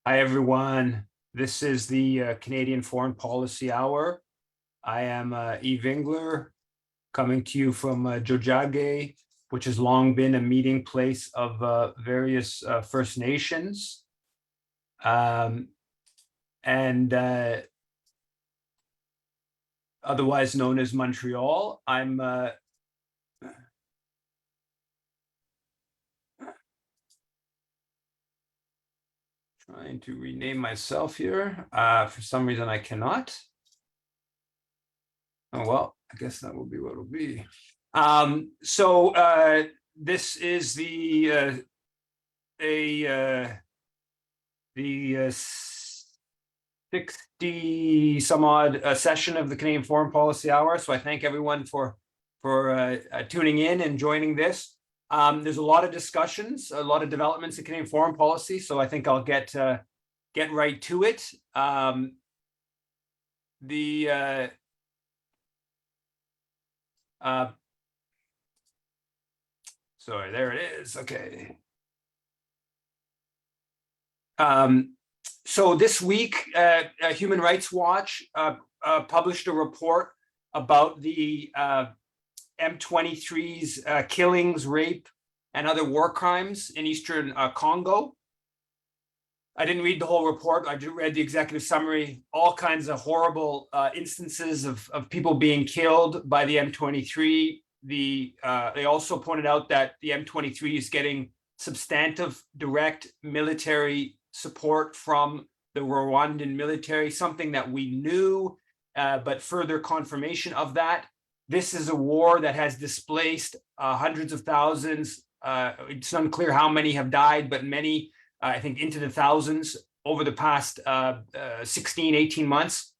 Hi, everyone. This is the Canadian Foreign Policy Hour. I am Yves Engler, coming to you from Jojage, which has long been a meeting place of various First Nations. And otherwise known as Montreal. I'm trying to rename myself here. For some reason, I cannot. Oh, well, I guess that will be what it'll be. This is the 60 some odd session of the Canadian Foreign Policy Hour. So I thank everyone for tuning in and joining this. There's a lot of discussions, a lot of developments in Canadian foreign policy. So I think I'll get right to it. Sorry, there it is. Okay. So this week, Human Rights Watch published a report about the M23's killings, rape, and other war crimes in Eastern Congo. I didn't read the whole report. I just read the executive summary. All kinds of horrible instances of people being killed by the M23. They also pointed out that the M23 is getting substantive direct military support from the Rwandan military, something that we knew, but further confirmation of that. This is a war that has displaced hundreds of thousands. It's unclear how many have died, but many, I think, into the thousands over the past 16, 18 months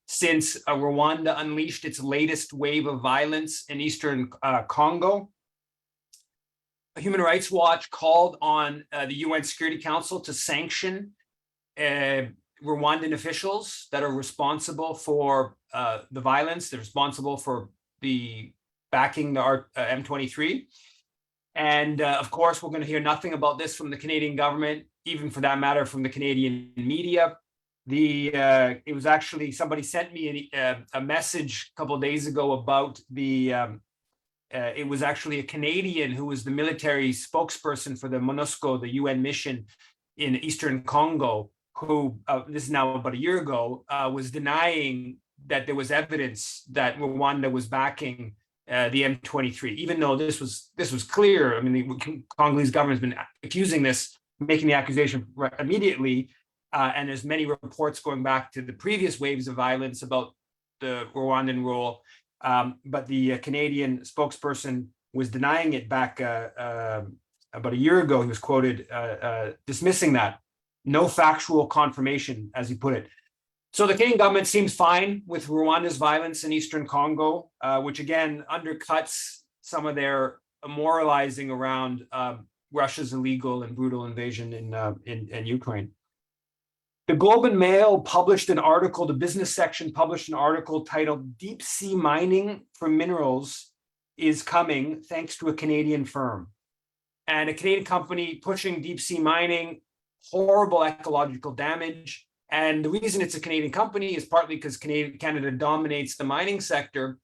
since Rwanda unleashed its latest wave of violence in Eastern Congo. Human Rights Watch called on the UN Security Council to sanction Rwandan officials that are responsible for the violence. They're responsible for backing the M23. And of course, we're going to hear nothing about this from the Canadian government, even for that matter, from the Canadian media. It was actually, somebody sent me a message a couple of days ago about it was actually a Canadian who was the military spokesperson for the MONUSCO, the UN mission in Eastern Congo, who, this is now about a year ago, was denying that there was evidence that Rwanda was backing the M23, even though this was clear. I mean, the Congolese government has been accusing this, making the accusation immediately, and there's many reports going back to the previous waves of violence about the Rwandan role. But the Canadian spokesperson was denying it back about a year ago. He was quoted dismissing that. No factual confirmation, as he put it. So the Canadian government seems fine with Rwanda's violence in Eastern Congo, which again undercuts some of their moralizing around Russia's illegal and brutal invasion in Ukraine. The Globe and Mail published an article, the business section published an article titled "Deep Sea Mining for Minerals is Coming Thanks to a Canadian Firm." And a Canadian company pushing deep sea mining, horrible ecological damage. And the reason it's a Canadian company is partly because Canada dominates the mining sector,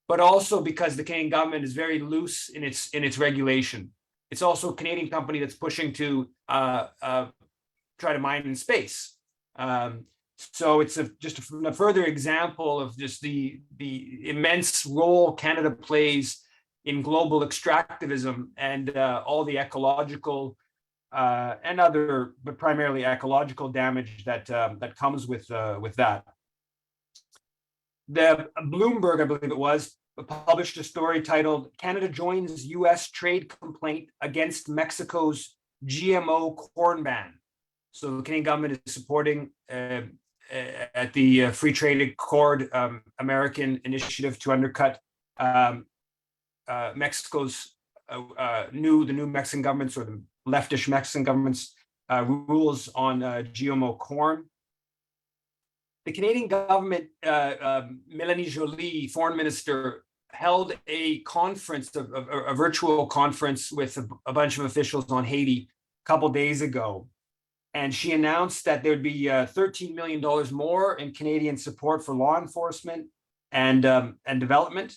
but also because the Canadian government is very loose in its regulation. It's also a Canadian company that's pushing to try to mine in space. So it's just a further example of just the immense role Canada plays in global extractivism and all the ecological and other, but primarily ecological damage that comes with that. The Bloomberg, I believe it was, published a story titled "Canada Joins U.S. Trade Complaint Against Mexico's GMO Corn Ban." So the Canadian government is supporting at the Free Trade Accord American initiative to undercut Mexico's the new Mexican government's, or the leftish Mexican government's rules on GMO corn. The Canadian government, Mélanie Joly, foreign minister, held a conference, a virtual conference with a bunch of officials on Haiti a couple days ago. and she announced that there would be $13 million more in Canadian support for law enforcement and development.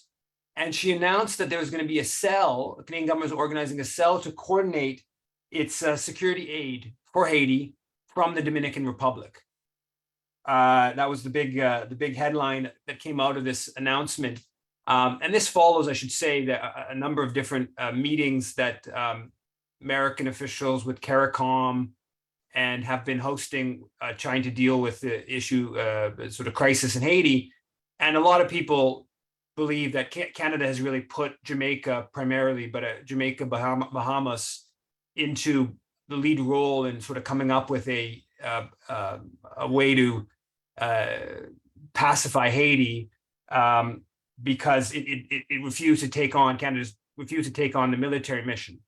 And she announced that there was going to be a cell, the Canadian government was organizing a cell to coordinate its security aid for Haiti from the Dominican Republic. That was the big headline that came out of this announcement. And this follows, I should say, a number of different meetings that American officials with CARICOM and have been hosting, trying to deal with the issue, sort of crisis in Haiti. And a lot of people believe that Canada has really put Jamaica primarily, but Jamaica, Bahamas into the lead role in sort of coming up with a way to pacify Haiti, because it refused to take on, Canada's refused to take on the military mission.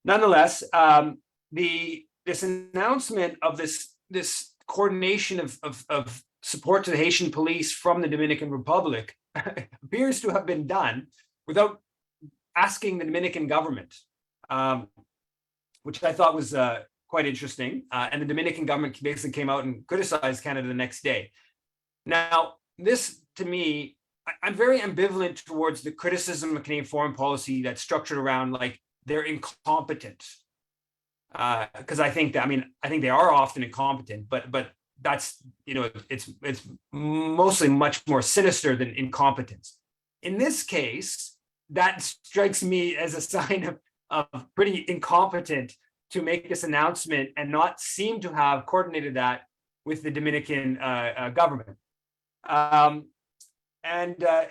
Nonetheless, this announcement of this coordination of support to the Haitian police from the Dominican Republic appears to have been done without asking the Dominican government, which I thought was quite interesting. And the Dominican government basically came out and criticized Canada the next day. Now, this, to me, I'm very ambivalent towards the criticism of Canadian foreign policy that's structured around like they're incompetent. Because I think they are often incompetent, but that's, it's mostly much more sinister than incompetence. In this case, that strikes me as a sign of pretty incompetent to make this announcement and not seem to have coordinated that with the Dominican government. And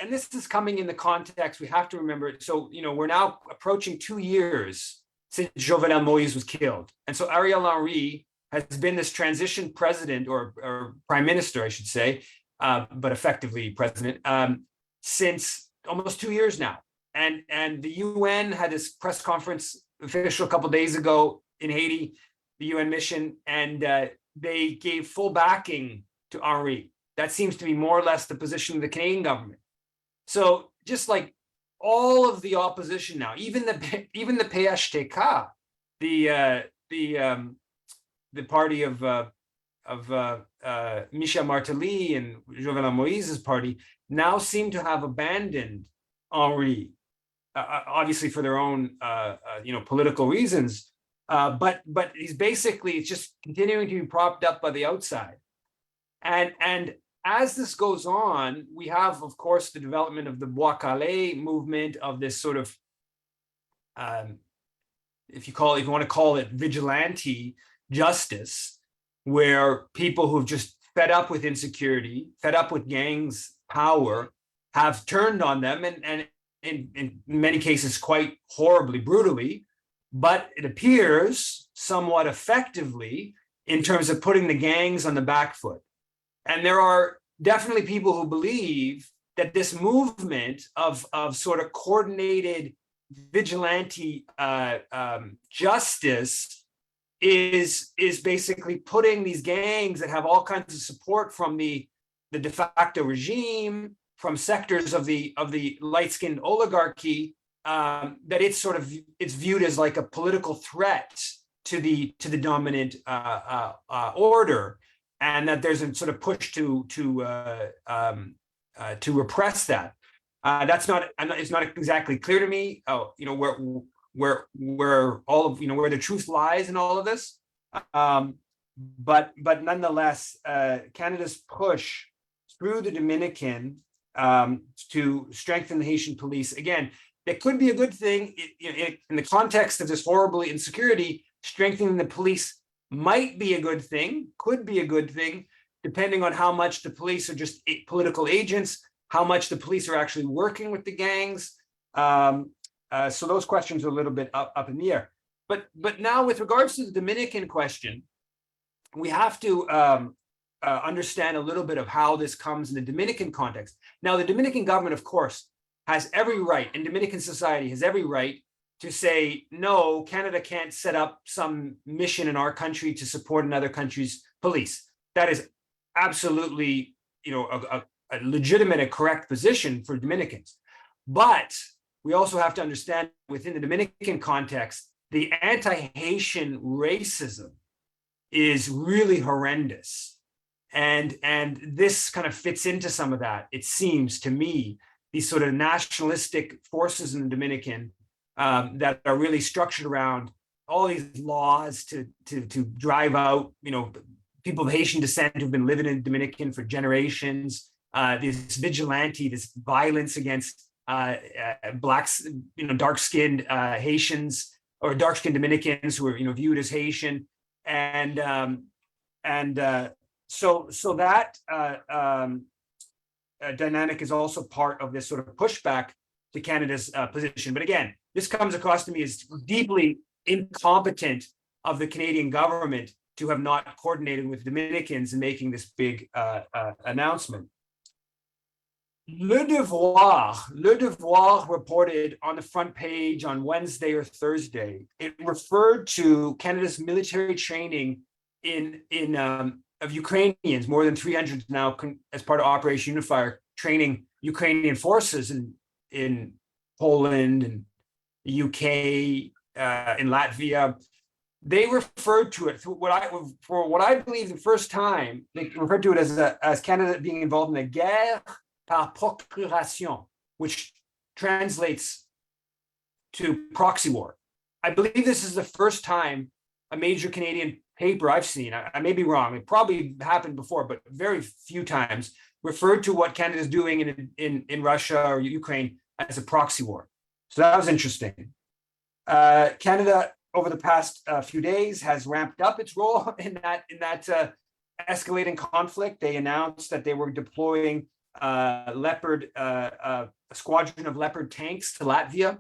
this is coming in the context, we have to remember, so, we're now approaching 2 years since Jovenel Moïse was killed. And so Ariel Henry has been this transition president or prime minister, I should say, but effectively president, since almost 2 years now. And the UN had this press conference official a couple of days ago in Haiti, the UN mission, and they gave full backing to Henry. That seems to be more or less the position of the Canadian government. So just like all of the opposition now, even the PHTK, the party of Michel Martelly and Jovenel Moïse's party, now seem to have abandoned Henry, obviously for their own political reasons. But he's basically, it's just continuing to be propped up by the outside. And as this goes on, we have, of course, the development of the Bois Calais movement, of this sort of, if you want to call it vigilante justice, where people who've just fed up with insecurity, fed up with gangs' power, have turned on them, and in many cases quite horribly, brutally, but it appears somewhat effectively in terms of putting the gangs on the back foot. And there are definitely people who believe that this movement of sort of coordinated vigilante justice is basically putting these gangs that have all kinds of support from the de facto regime, from sectors of the light-skinned oligarchy, that it's viewed as like a political threat to the dominant order. And that there's a sort of push to repress that. That's not, it's not exactly clear to me, where all of, where the truth lies in all of this. But nonetheless, Canada's push through the Dominican to strengthen the Haitian police, again, that could be a good thing in the context of this horrible insecurity. Strengthening the police might be a good thing, could be a good thing, depending on how much the police are just political agents, how much the police are actually working with the gangs. So those questions are a little bit up in the air. But now, with regards to the Dominican question, we have to understand a little bit of how this comes in the Dominican context. Now, the Dominican government, of course, has every right, and Dominican society has every right to say, no, Canada can't set up some mission in our country to support another country's police. That is absolutely, a legitimate and correct position for Dominicans. But we also have to understand, within the Dominican context, the anti-Haitian racism is really horrendous. And this kind of fits into some of that, it seems to me, these sort of nationalistic forces in the Dominican that are really structured around all these laws to drive out, people of Haitian descent who've been living in Dominican for generations. This vigilante, this violence against blacks, dark-skinned Haitians or dark-skinned Dominicans who are viewed as Haitian, so that dynamic is also part of this sort of pushback to Canada's position. But again, this comes across to me as deeply incompetent of the Canadian government to have not coordinated with Dominicans in making this big announcement. Le Devoir reported on the front page on Wednesday or Thursday. It referred to Canada's military training of Ukrainians, more than 300 now as part of Operation Unifier, training Ukrainian forces in Poland and the UK, in Latvia. They referred to it for what I believe the first time. They referred to it as Canada being involved in a guerre par procuration, which translates to proxy war. I believe this is the first time a major Canadian paper I've seen, I may be wrong, it probably happened before, but very few times, referred to what Canada is doing in Russia or Ukraine as a proxy war. So that was interesting. Canada, over the past few days, has ramped up its role in that escalating conflict. They announced that they were deploying a squadron of Leopard tanks to Latvia.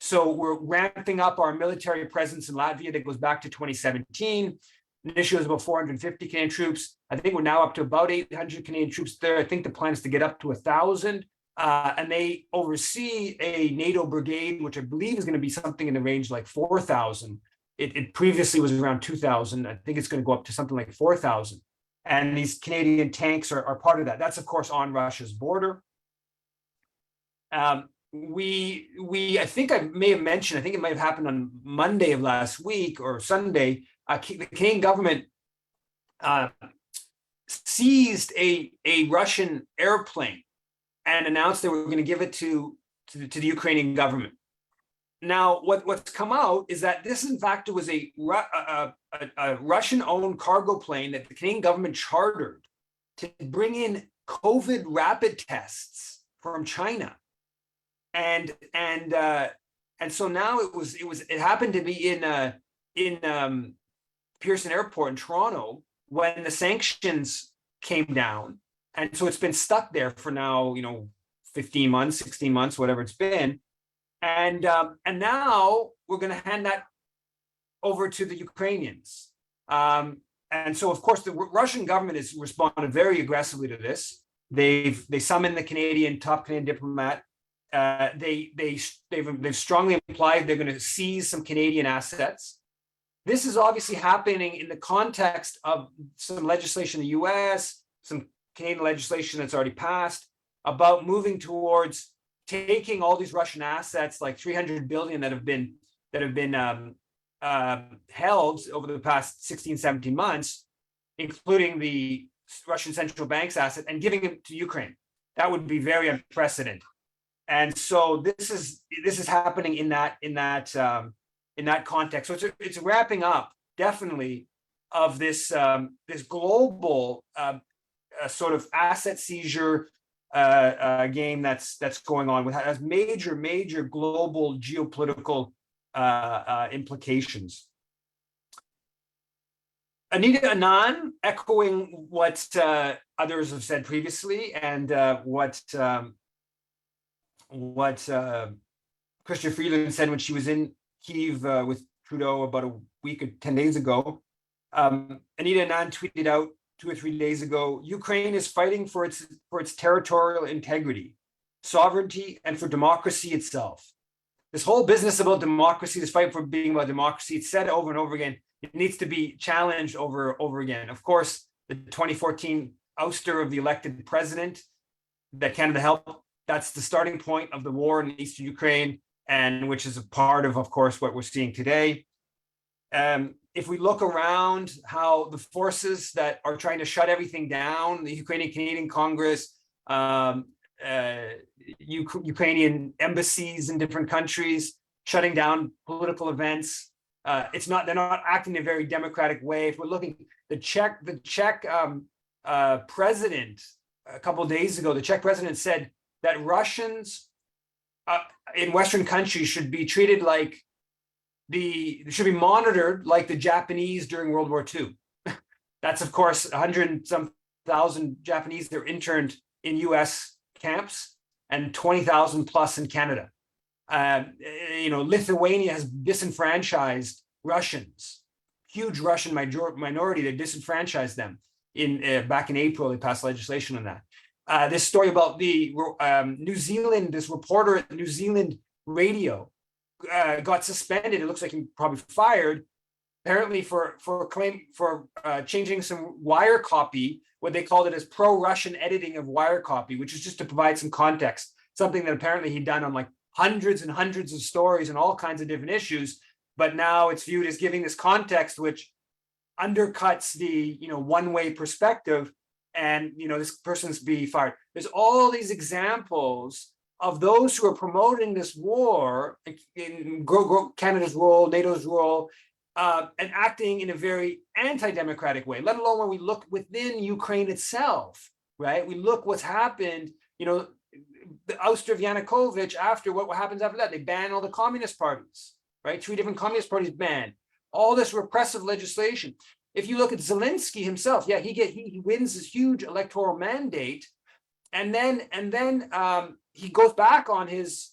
So we're ramping up our military presence in Latvia that goes back to 2017. Initially, it was about 450 Canadian troops. I think we're now up to about 800 Canadian troops there. I think the plan is to get up to 1,000. And they oversee a NATO brigade, which I believe is going to be something in the range like 4,000. It previously was around 2,000. I think it's going to go up to something like 4,000. And these Canadian tanks are part of that. That's, of course, on Russia's border. I think I may have mentioned, I think it might have happened on Monday of last week or Sunday, the Canadian government seized a Russian airplane and announced they were going to give it to the Ukrainian government. Now, what's come out is that this, in fact, was a Russian-owned cargo plane that the Canadian government chartered to bring in COVID rapid tests from China. And so now it happened to be in Pearson Airport in Toronto when the sanctions came down, and so it's been stuck there for now 15 months, 16 months, whatever it's been, and now we're going to hand that over to the Ukrainians, and so of course the Russian government has responded very aggressively to this. They summoned the top Canadian diplomat. They've strongly implied they're going to seize some Canadian assets. This is obviously happening in the context of some legislation in the US, some Canadian legislation that's already passed about moving towards taking all these Russian assets, like 300 billion that have been held over the past 16, 17 months, including the Russian central bank's asset, and giving it to Ukraine. That would be very unprecedented. And so this is happening in that context. So it's wrapping up definitely of this this global sort of asset seizure game that's going on, with has major global geopolitical implications. Anita Anand, echoing what others have said previously, and what Chrystia Freeland said when she was in Kyiv with Trudeau about a week or 10 days ago. Anita Anand tweeted out 2 or 3 days ago, Ukraine is fighting for its territorial integrity, sovereignty, and for democracy itself. This whole business about democracy, this fight for being about democracy, it's said over and over again. It needs to be challenged over again. Of course, the 2014 ouster of the elected president that Canada helped, that's the starting point of the war in eastern Ukraine, and which is a part of course, what we're seeing today. If we look around how the forces that are trying to shut everything down, the Ukrainian Canadian Congress, Ukrainian embassies in different countries, shutting down political events. They're not acting in a very democratic way. If we're looking, the Czech president, a couple of days ago, the Czech president said that Russians in Western countries should be treated like should be monitored like the Japanese during World War II. That's, of course, 100-some-thousand Japanese that are interned in US camps and 20,000 plus in Canada. Lithuania has disenfranchised Russians, huge Russian minority. They disenfranchised them back in April. They passed legislation on that. This story about the New Zealand, this reporter at New Zealand radio got suspended. It looks like he probably fired, apparently for changing some wire copy, what they called it as pro-Russian editing of wire copy, which is just to provide some context, something that apparently he'd done on like hundreds and hundreds of stories and all kinds of different issues. But now it's viewed as giving this context, which undercuts the one-way perspective, and this person's be fired. There's all these examples of those who are promoting this war in Canada's role, NATO's role, and acting in a very anti-democratic way, let alone when we look within Ukraine itself, right? We look what's happened, the ouster of Yanukovych, after what happens after that, they ban all the communist parties, right? 3 different communist parties banned, all this repressive legislation. If you look at Zelensky himself, yeah, he wins this huge electoral mandate, and then he goes back on his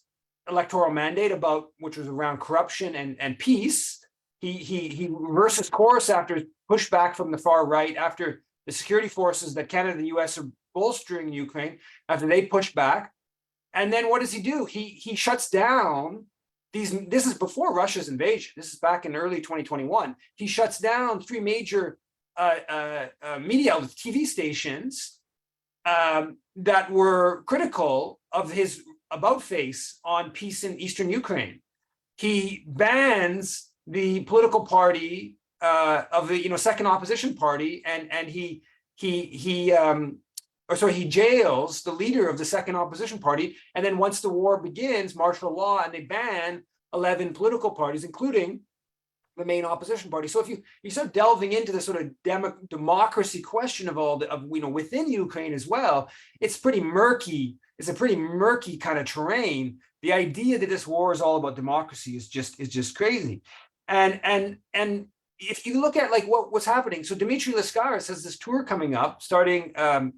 electoral mandate which was around corruption and peace. He reverses course after pushback from the far right, after the security forces that Canada and the US are bolstering in Ukraine, after they push back. And then what does he do? He shuts down this is before Russia's invasion. This is back in early 2021. He shuts down 3 major media outlets, TV stations, that were critical of his about face on peace in Eastern Ukraine. He bans the political party of the second opposition party, and he jails the leader of the second opposition party. And then once the war begins, martial law, and they ban 11 political parties, including the main opposition party. So if you start delving into the sort of democracy question of within Ukraine as well, it's pretty murky. It's a pretty murky kind of terrain. The idea that this war is all about democracy is just crazy. And if you look at like what's happening, so Dmitry Laskaris has this tour coming up starting I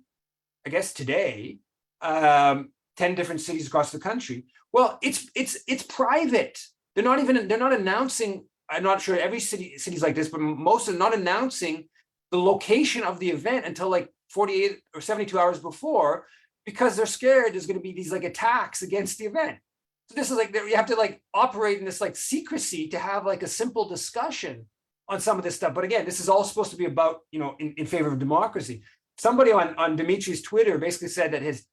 guess today, 10 different cities across the country. Well, it's private. They're not announcing. I'm not sure every city's like this, but most are not announcing the location of the event until like 48 or 72 hours before, because they're scared there's going to be these like attacks against the event. So this is like, you have to like operate in this like secrecy to have like a simple discussion on some of this stuff. But again, this is all supposed to be about, in favor of democracy. Somebody on Dimitri's Twitter basically said that his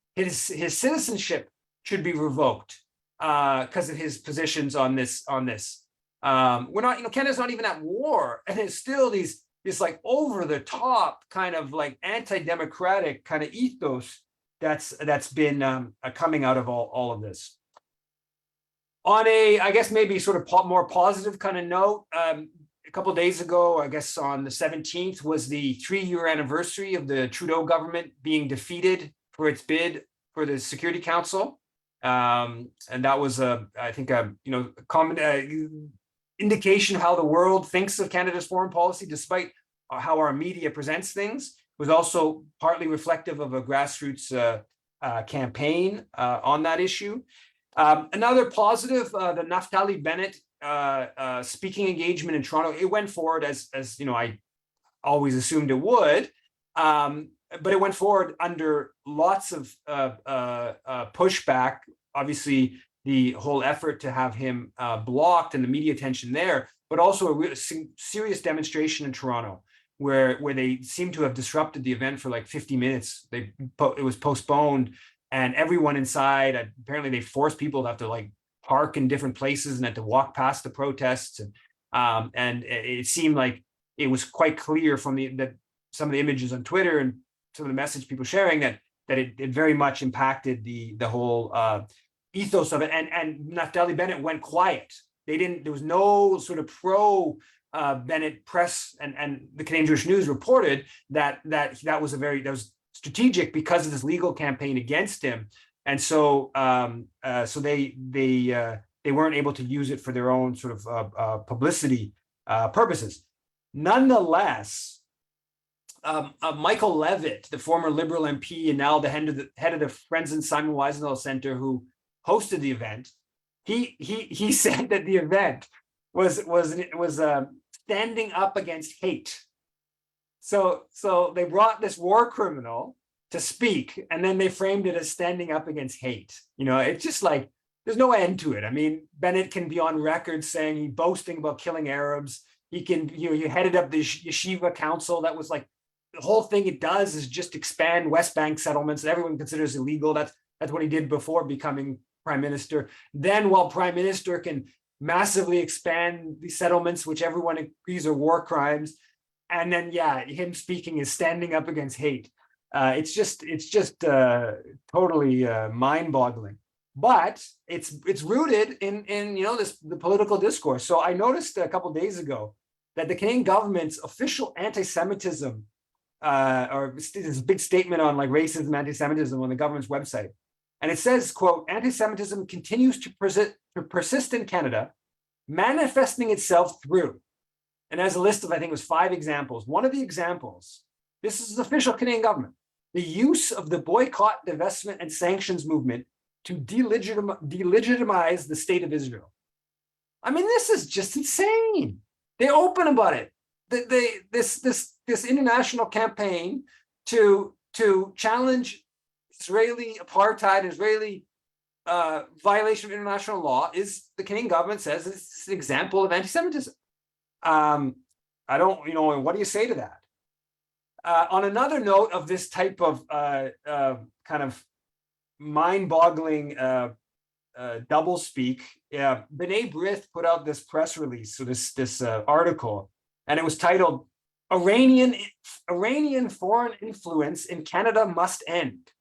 citizenship should be revoked because of his positions on this. We're not, Canada's not even at war, and there's still this like over the top kind of like anti-democratic kind of ethos that's been coming out of all of this. On a, I guess maybe sort of more positive kind of note, a couple of days ago, I guess on the 17th, was the 3-year anniversary of the Trudeau government being defeated for its bid for the Security Council, and that was I think a common indication of how the world thinks of Canada's foreign policy, despite how our media presents things. It was also partly reflective of a grassroots campaign on that issue. Another positive, the Naftali Bennett speaking engagement in Toronto, it went forward as I always assumed it would, but it went forward under lots of pushback. Obviously, the whole effort to have him blocked and the media attention there, but also a serious demonstration in Toronto where they seem to have disrupted the event for like 50 minutes. It was postponed, and everyone inside, apparently they forced people to have to like park in different places and had to walk past the protests. And And it seemed like it was quite clear from that some of the images on Twitter and some of the message people sharing that it very much impacted the whole ethos of it. And Naftali Bennett went quiet. There was no sort of pro Bennett press, and the Canadian Jewish News reported that was strategic because of this legal campaign against him. And so they weren't able to use it for their own sort of publicity purposes. Nonetheless, Michael Levitt, the former Liberal MP and now the head of the Friends and Simon Wiesenthal Center, who hosted the event, he said that the event was standing up against hate. So they brought this war criminal to speak, and then they framed it as standing up against hate. It's just like there's no end to it. I mean, Bennett can be on record saying he's boasting about killing Arabs. He headed up the yeshiva council that was like, the whole thing it does is just expand West Bank settlements that everyone considers illegal. That's what he did before becoming prime minister. Then, while prime minister, can massively expand these settlements, which everyone agrees are war crimes. And then, him speaking is standing up against hate. It's just totally mind-boggling. But it's rooted in the political discourse. So I noticed a couple of days ago that the Canadian government's official anti-Semitism, or this big statement on like racism, anti-Semitism on the government's website, and it says, quote, "Anti-Semitism continues to persist in Canada, manifesting itself through," and there's a list of, I think it was 5 examples. One of the examples, this is the official Canadian government, the use of the boycott, divestment, and sanctions movement to delegitimize the state of Israel. I mean, this is just insane. They're open about it. This international campaign to challenge Israeli apartheid, Israeli violation of international law, is, the Canadian government says, it's an example of anti-Semitism. I don't, what do you say to that? On another note of this type of kind of mind-boggling doublespeak, B'nai B'rith put out this press release, so this article, and it was titled "Iranian foreign influence in Canada must end."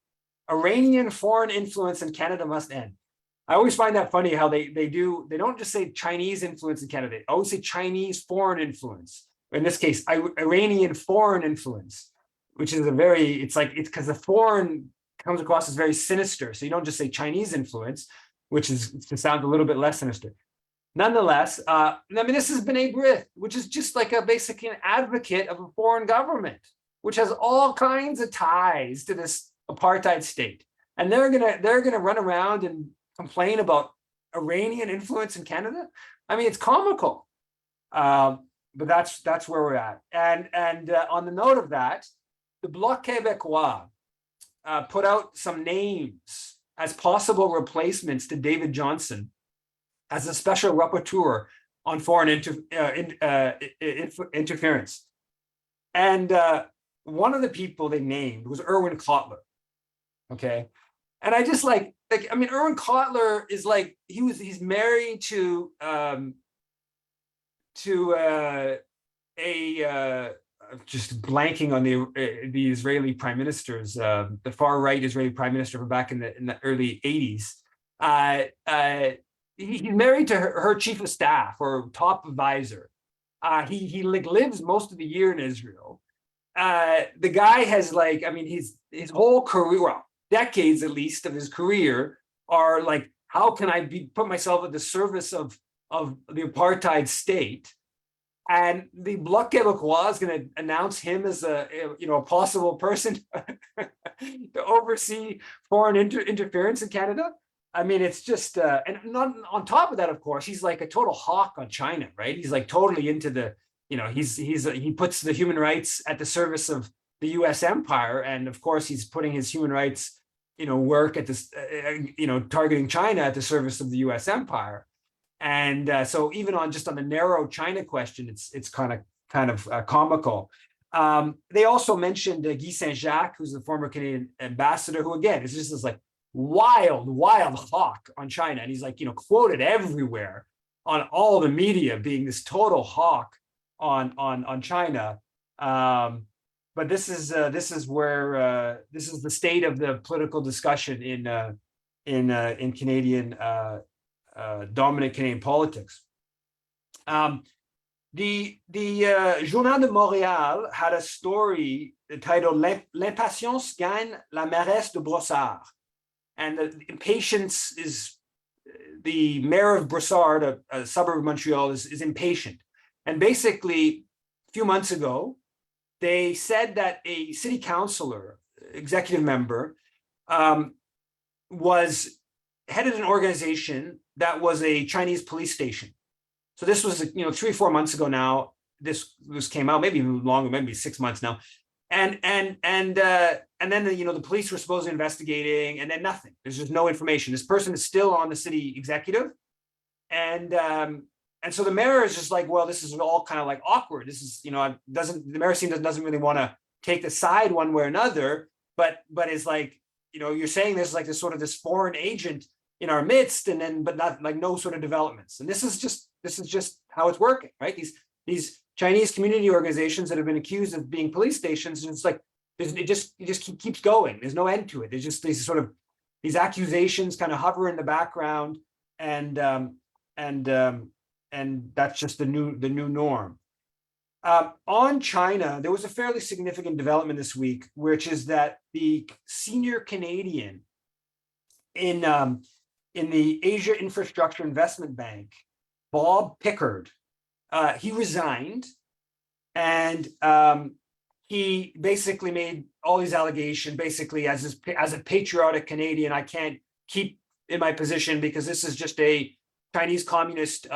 Iranian foreign influence in Canada must end. I always find that funny how they don't just say Chinese influence in Canada, they always say Chinese foreign influence. In this case, Iranian foreign influence, which is it's because the foreign comes across as very sinister. So you don't just say Chinese influence, which is to sound a little bit less sinister. Nonetheless, this is B'nai B'rith, which is just like basically an advocate of a foreign government, which has all kinds of ties to this apartheid state, and they're gonna run around and complain about Iranian influence in Canada. I mean, it's comical, but that's where we're at. And on the note of that, the Bloc Québécois put out some names as possible replacements to David Johnston as a special rapporteur on foreign interference. And one of the people they named was Irwin Cotler. Okay. And I just Irwin Cotler is he's married to just blanking on the Israeli prime ministers, the far right Israeli prime minister from back in the early 80s. He's married to her chief of staff or top advisor. He lives most of the year in Israel. The guy has his whole career, well, decades at least of his career, are like, how can I put myself at the service of the apartheid state? And the Bloc Québécois is going to announce him as a possible person to oversee foreign interference in Canada. I mean, it's just and not, on top of that, of course, he's like a total hawk on China, right? He's like totally into the he puts the human rights at the service of the U.S. empire, and of course, he's putting his human rights work at this targeting China at the service of the U.S. empire. And so even on the narrow China question, it's kind of comical. They also mentioned Guy Saint-Jacques, who's the former Canadian ambassador, who again is just this like wild hawk on China, and he's like quoted everywhere all the media being this total hawk on China. But this is where this is the state of the political discussion in Canadian dominant Canadian politics. The Journal de Montréal had a story titled "L'impatience gagne la mairesse de Brossard," and the impatience is the mayor of Brossard, a suburb of Montreal, is impatient. And basically, a few months ago, they said that a city councilor, executive member, was headed an organization that was a Chinese police station. So this was 3 or 4 months ago now. This came out, maybe even longer, maybe 6 months now. And then the police were supposed to investigating, and then nothing. There's just no information. This person is still on the city executive, and so the mayor is just like, well, this is all kind of like awkward. This is the mayor doesn't really want to take the side one way or another, but it's like, you're saying there's like this foreign agent in our midst, and then but not like no sort of developments. And this is just how it's working, right? These Chinese community organizations that have been accused of being police stations, and it's like it just keeps going. There's no end to it. There's just these accusations kind of hover in the background, and that's just the new norm. On China, there was a fairly significant development this week, which is that the senior Canadian in the Asia Infrastructure Investment Bank, Bob Pickard, he resigned, and he basically made all these allegations. Basically, as a patriotic Canadian, I can't keep in my position because this is just a Chinese communist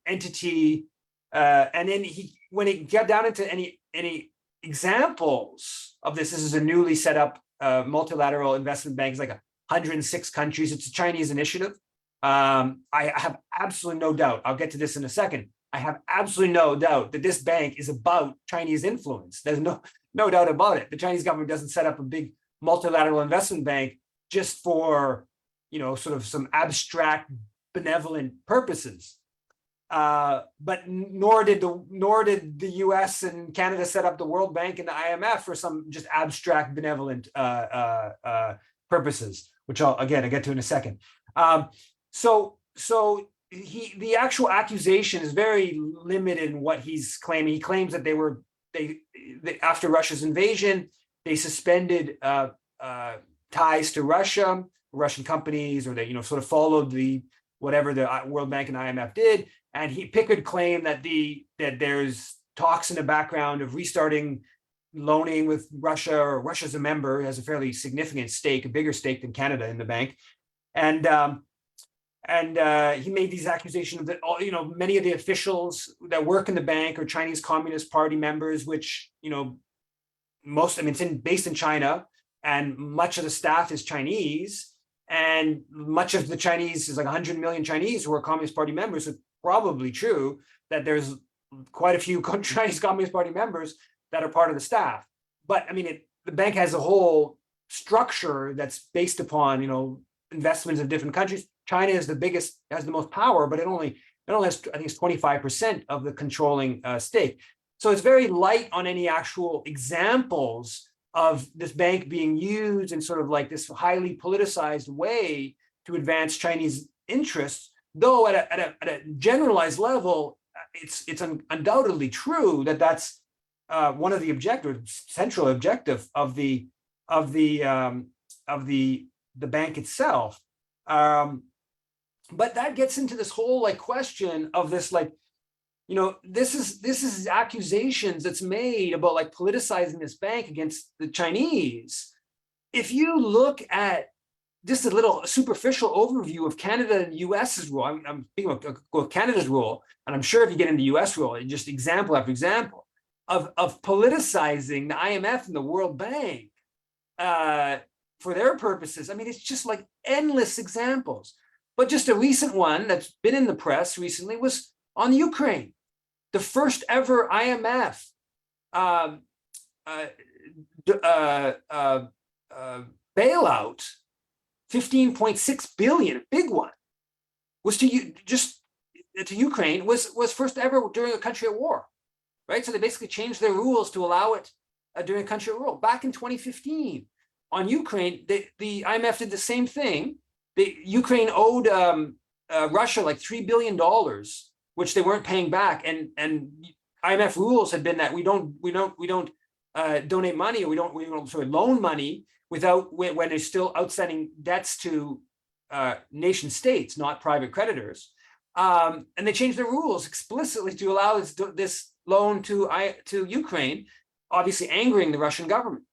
entity. And then when he got down into any examples of this is a newly set up multilateral investment bank. It's like 106 countries. It's a Chinese initiative. I have absolutely no doubt. I'll get to this in a second. I have absolutely no doubt that this bank is about Chinese influence. There's no doubt about it. The Chinese government doesn't set up a big multilateral investment bank just for, sort of some abstract benevolent purposes. But nor did the US and Canada set up the World Bank and the IMF for some just abstract benevolent purposes, which I get to in a second. So the actual accusation is very limited in what he's claiming. He claims that they after Russia's invasion, they suspended ties to Russia, Russian companies, or they sort of followed whatever the World Bank and IMF did. And Pickard claimed that there's talks in the background of restarting loaning with Russia, or Russia's a member, has a fairly significant stake, a bigger stake than Canada in the bank. And he made these accusations that many of the officials that work in the bank are Chinese Communist Party members, which it's based in China, and much of the staff is Chinese, and much of the Chinese is like 100 million Chinese who are Communist Party members. So it's probably true that there's quite a few Chinese Communist Party members that are part of the staff. But the bank has a whole structure that's based upon investments of different countries. China is the biggest, has the most power, but it only has, I think it's 25% of the controlling stake. So it's very light on any actual examples of this bank being used in sort of like this highly politicized way to advance Chinese interests. Though at a generalized level, it's undoubtedly true that that's one of the central objective of the bank itself. But that gets into this whole question of this this is accusations that's made about politicizing this bank against the Chinese. If you look at just a little superficial overview of Canada and US's role, I'm thinking of Canada's role, and I'm sure if you get into US role, just example after example of politicizing the IMF and the World Bank for their purposes. It's just like endless examples. But just a recent one that's been in the press recently was on Ukraine. The first ever IMF bailout, 15.6 billion, a big one, was to just to Ukraine was first ever during a country at war, right? So they basically changed their rules to allow it during a country at war. Back in 2015, on Ukraine, the IMF did the same thing. Ukraine owed Russia like $3 billion, which they weren't paying back, and IMF rules had been that we don't donate money, or we don't loan money without when there's still outstanding debts to nation states, not private creditors. And they changed the rules explicitly to allow this loan to Ukraine, obviously angering the Russian government.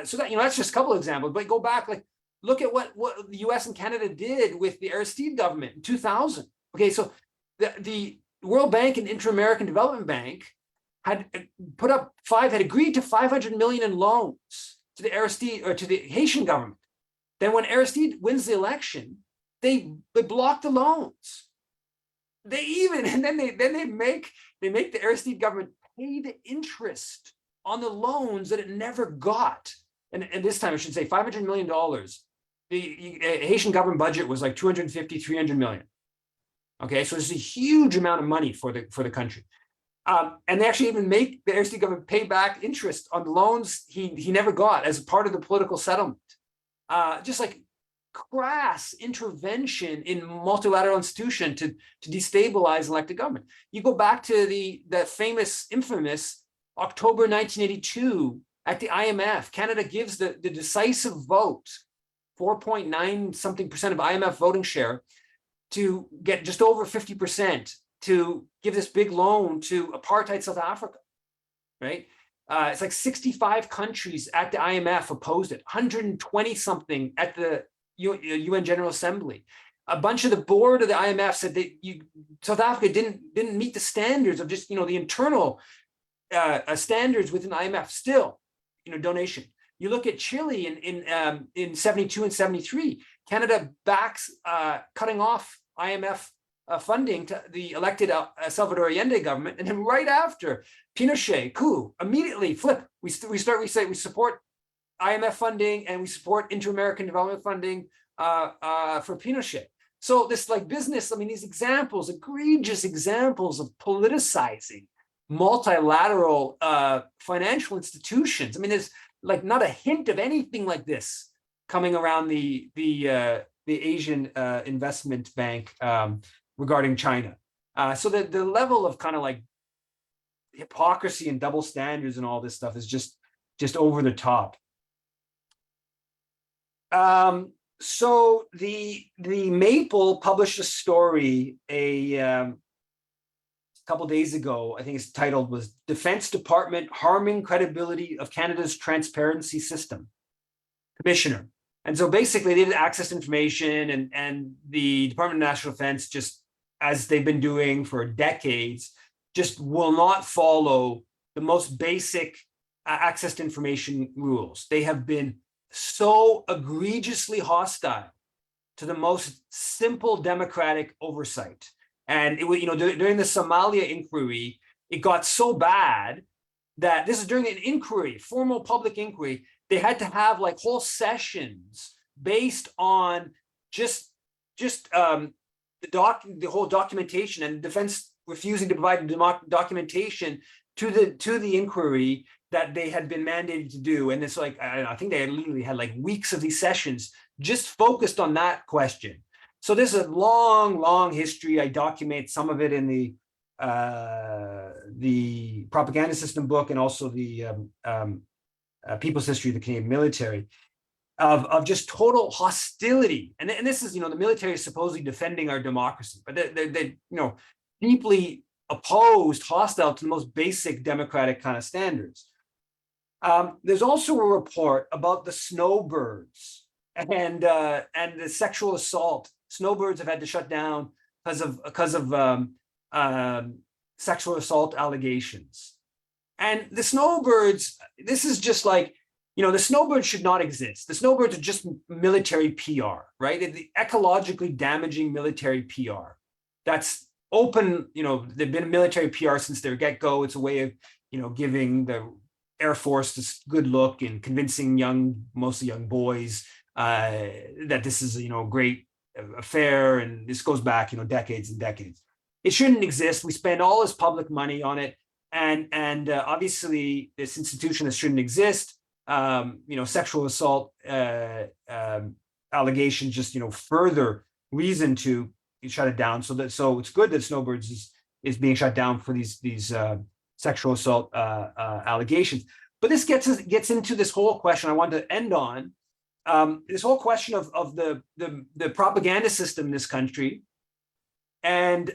So that, that's just a couple of examples. But go back, like look at what the U.S. and Canada did with the Aristide government in 2000. Okay, so the World Bank and Inter-American Development Bank had agreed to 500 million in loans to the Aristide or to the Haitian government. Then when Aristide wins the election, they block the loans. Then they make the Aristide government pay the interest on the loans that it never got. And this time I should say $500 million. The Haitian government budget was like 250, 300 million. Okay, so it's a huge amount of money for the country. And they actually even make the Aristide government pay back interest on the loans he never got as part of the political settlement. Just like crass intervention in multilateral institution to destabilize elected government. You go back to the infamous October 1982 at the IMF. Canada gives the decisive vote, 4.9 something percent of IMF voting share, to get just over 50% to give this big loan to apartheid South Africa, right? It's like 65 countries at the IMF opposed it, 120 something at the UN General Assembly. A bunch of the board of the IMF said that South Africa didn't meet the standards of just the internal standards within the IMF. Still, donation. You look at Chile in 72 and 73, Canada backs cutting off IMF funding to the elected Salvador Allende government, and then right after Pinochet coup, immediately flip. We say we support IMF funding and we support Inter-American Development funding for Pinochet. So this business, these examples, egregious examples of politicizing multilateral financial institutions. There's not a hint of anything like this coming around the Asian Investment Bank regarding China. So the level of kind of hypocrisy and double standards and all this stuff is just over the top. So the Maple published a story a couple days ago. I think its title was "Defense Department Harming Credibility of Canada's Transparency System." Commissioner. And so basically they did access to information, and the Department of National Defense, just as they've been doing for decades, just will not follow the most basic access to information rules. They have been so egregiously hostile to the most simple democratic oversight. And it was, during the Somalia inquiry, it got so bad that this is during an inquiry, formal public inquiry, they had to have whole sessions based on just the whole documentation, and defense refusing to provide documentation to the inquiry that they had been mandated to do. And it's I think they had literally had weeks of these sessions just focused on that question. So this is a long history. I document some of it in the propaganda system book, and also the People's History of the Canadian Military, of just total hostility. And this is, the military is supposedly defending our democracy, but they deeply opposed, hostile to the most basic democratic kind of standards. There's also a report about the snowbirds and the sexual assault. Snowbirds have had to shut down because of sexual assault allegations. And the snowbirds, this is just the snowbirds should not exist. The snowbirds are just military PR, right? The ecologically damaging military PR. That's open, they've been military PR since their get-go. It's a way of, giving the Air Force this good look and convincing mostly young boys that this is a great affair, and this goes back decades and decades. it shouldn't exist. We spend all this public money on it, and obviously this institution that shouldn't exist. Sexual assault allegations just further reason to shut it down. So it's good that Snowbirds is being shut down for these sexual assault allegations. But this gets into this whole question I wanted to end on. This whole question of the propaganda system in this country, and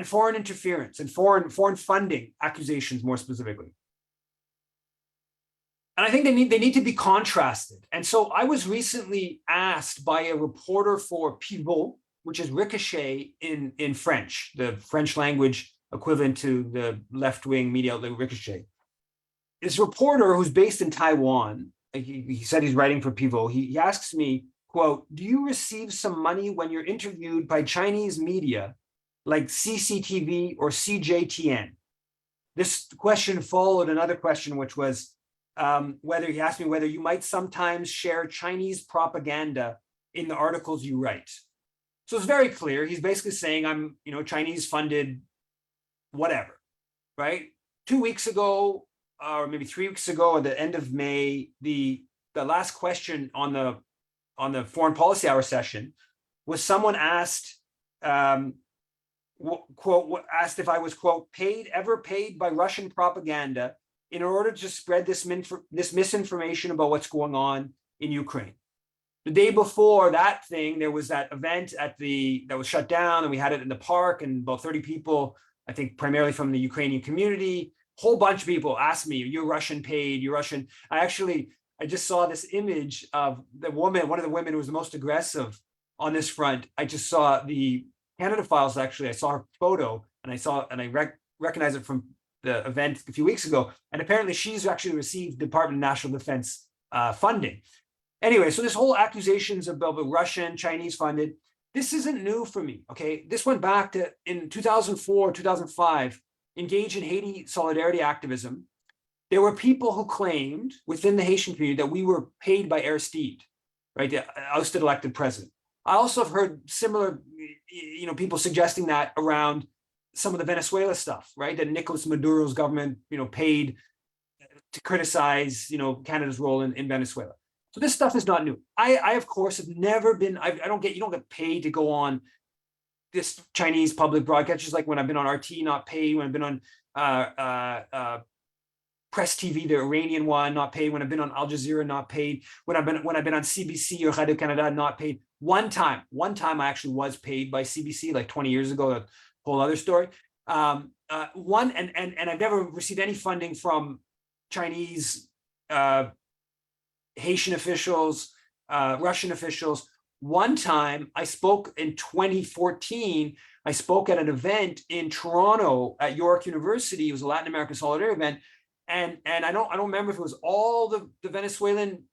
foreign interference and foreign funding accusations, more specifically. And I think they need to be contrasted. And so I was recently asked by a reporter for Pivot, which is Ricochet in French, the French language equivalent to the left-wing media outlet Ricochet. This reporter, who's based in Taiwan, he said he's writing for Pivot. He asks me, quote, "Do you receive some money when you're interviewed by Chinese media like CCTV or CJTN?" This question followed another question, which was he asked me whether you might sometimes share Chinese propaganda in the articles you write. So it's very clear. He's basically saying I'm, Chinese funded whatever, right? 2 weeks ago, or maybe 3 weeks ago, at the end of May, the last question on the Foreign Policy Hour session was someone asked, quote, asked if I was, quote, ever paid by Russian propaganda in order to spread this misinformation about what's going on in Ukraine. The day before that thing, there was that event that was shut down, and we had it in the park, and about 30 people, I think primarily from the Ukrainian community, whole bunch of people asked me, "You're Russian paid, you're Russian." I just saw this image of one of the women who was the most aggressive on this front. I just saw the Canada Files, actually. I saw her photo, and I recognized it from the event a few weeks ago. And apparently she's actually received Department of National Defense funding. Anyway, so this whole accusations about Russian, Chinese funded, this isn't new for me, okay? This went back to, in 2004, 2005, engaged in Haiti solidarity activism. There were people who claimed within the Haitian community that we were paid by Aristide, right, the ousted elected president. I also have heard similar, people suggesting that around some of the Venezuela stuff, right? That Nicolas Maduro's government, paid to criticize, Canada's role in Venezuela. So this stuff is not new. I of course have never been, you don't get paid to go on this Chinese public broadcast, just like when I've been on RT, not paid, when I've been on Press TV, the Iranian one, not paid, when I've been on Al Jazeera, not paid, when I've been on CBC or Radio Canada, not paid. One time I actually was paid by CBC like 20 years ago, a whole other story. And I've never received any funding from Chinese, Haitian officials, Russian officials. One time I spoke in 2014, I spoke at an event in Toronto at York University. It was a Latin American solidarity event. And I don't remember if it was all the Venezuelan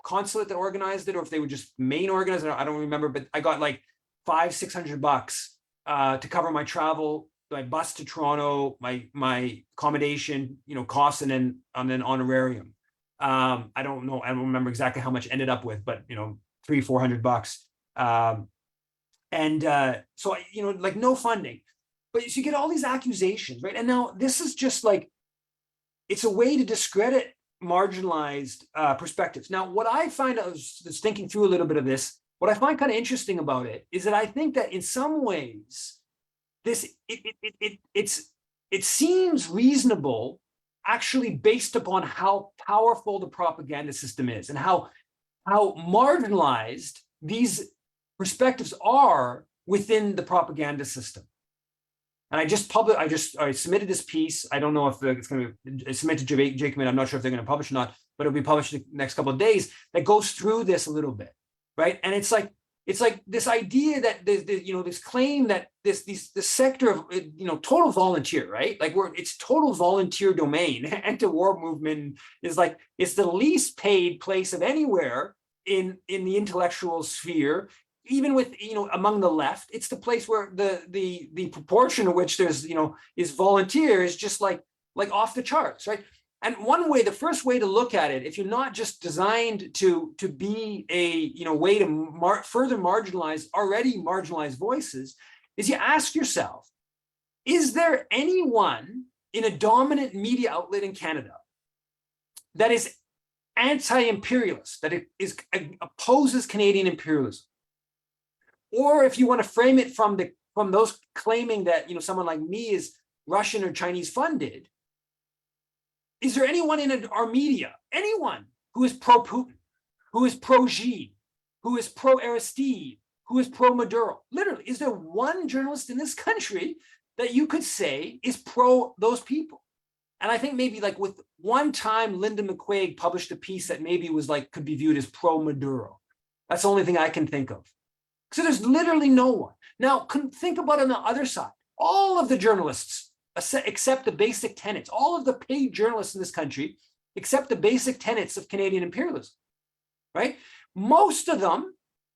consulate that organized it, or if they were just main organizers. I don't remember, but I got like $500-600 to cover my travel, my bus to Toronto, my accommodation, costs, and then honorarium. I don't know. I don't remember exactly how much ended up with, but $300-400. So like no funding, but so you get all these accusations, right? And now this is just like, it's a way to discredit marginalized perspectives. Now, what I find, I was thinking through a little bit of this, what I find kind of interesting about it is that I think that in some ways, it seems reasonable, actually, based upon how powerful the propaganda system is and how marginalized these perspectives are within the propaganda system. And I submitted this piece. I don't know if it's going to be submitted to Jacobin. I'm not sure if they're going to publish or not, but it'll be published in the next couple of days, that goes through this a little bit, right? And it's like this idea that this claim that this sector of total volunteer, right? Like it's total volunteer domain. Anti-war movement is like, it's the least paid place of anywhere in the intellectual sphere. Even with, among the left, it's the place where the proportion of which there's, is volunteer is just like off the charts, right? And the first way to look at it, if you're not just designed to be a, way to further marginalize already marginalized voices, is you ask yourself, is there anyone in a dominant media outlet in Canada that is anti-imperialist, that opposes Canadian imperialism? Or if you want to frame it from those claiming that, someone like me is Russian or Chinese funded, is there anyone in our media, anyone who is pro-Putin, who is pro-Xi, who is pro-Aristide, who is pro-Maduro? Literally, is there one journalist in this country that you could say is pro those people? And I think maybe like with one time Linda McQuaig published a piece that maybe was like, could be viewed as pro-Maduro. That's the only thing I can think of. So there's literally no one. Now, think about on the other side, all of the journalists accept the basic tenets, all of the paid journalists in this country accept the basic tenets of Canadian imperialism, right? Most of them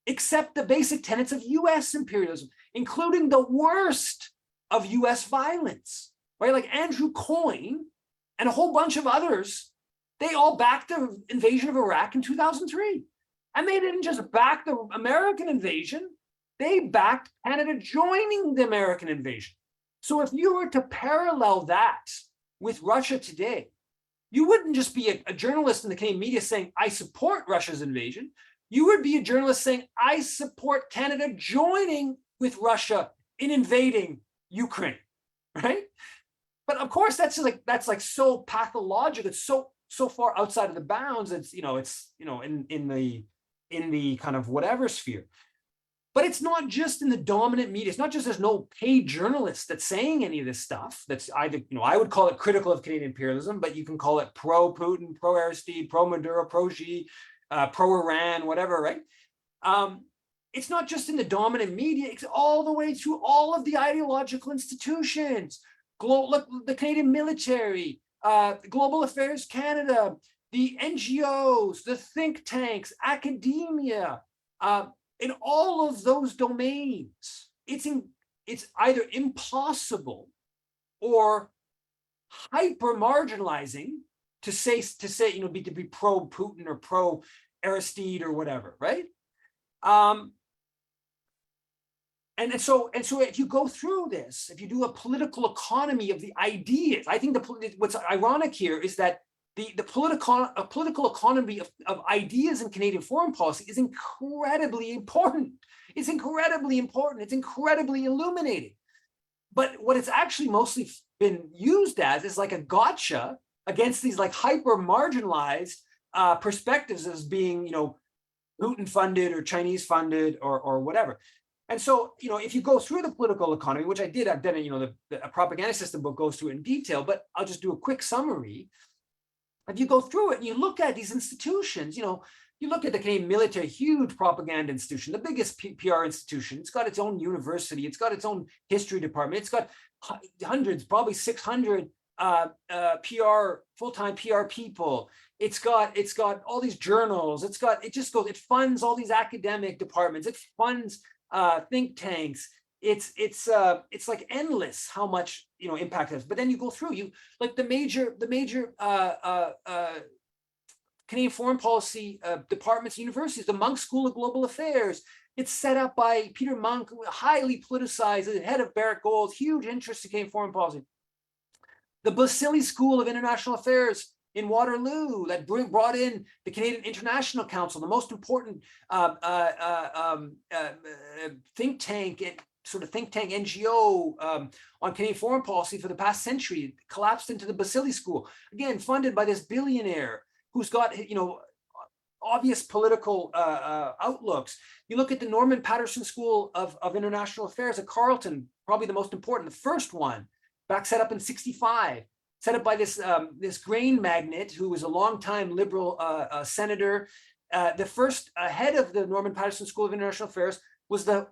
accept the basic tenets of US imperialism, including the worst of US violence, right? Like Andrew Coyne and a whole bunch of others, they all backed the invasion of Iraq in 2003. And they didn't just back the American invasion, they backed Canada joining the American invasion. So if you were to parallel that with Russia today, you wouldn't just be a journalist in the Canadian media saying, I support Russia's invasion. You would be a journalist saying, I support Canada joining with Russia in invading Ukraine, right? But of course, that's like so pathological. It's so far outside of the bounds. It's in the kind of whatever sphere. But it's not just in the dominant media. It's not just there's no paid journalist that's saying any of this stuff. That's either, I would call it critical of Canadian imperialism, but you can call it pro-Putin, pro-Aristide, pro-Maduro, pro-Xi, pro-Iran, whatever, right? It's not just in the dominant media. It's all the way through all of the ideological institutions. Look, the Canadian military, Global Affairs Canada, the NGOs, the think tanks, academia, in all of those domains, it's either impossible or hyper marginalizing to be pro Putin or pro Aristide or whatever, right? And so if you go through this, if you do a political economy of the ideas, I think what's ironic here is that the political economy of ideas in Canadian foreign policy is incredibly important. It's incredibly important. It's incredibly illuminating. But what it's actually mostly been used as is like a gotcha against these like hyper marginalized perspectives as being, Putin funded or Chinese funded or whatever. And so, if you go through the political economy, which I've done, the propaganda system book goes through it in detail, but I'll just do a quick summary. If you go through it and you look at these institutions, you look at the Canadian military, huge propaganda institution, the biggest PR institution. It's got its own university. It's got its own history department. It's got hundreds, probably 600 full-time PR people. It's got all these journals. It funds all these academic departments. It funds think tanks. It's like endless how much impact it has. But then you go through the major Canadian foreign policy departments, universities, the Munk School of Global Affairs. It's set up by Peter Munk, highly politicized, the head of Barrett Gold, huge interest in Canadian foreign policy. The Basili School of International Affairs in Waterloo that brought in the Canadian International Council, the most important think tank NGO on Canadian foreign policy for the past century, collapsed into the Basili School, again funded by this billionaire who's got obvious political outlooks. You look at the Norman Paterson School of International Affairs at Carleton, probably the most important, the first one, set up in '65. Set up by this grain magnate who was a longtime liberal senator. The first head of the Norman Paterson School of International Affairs was the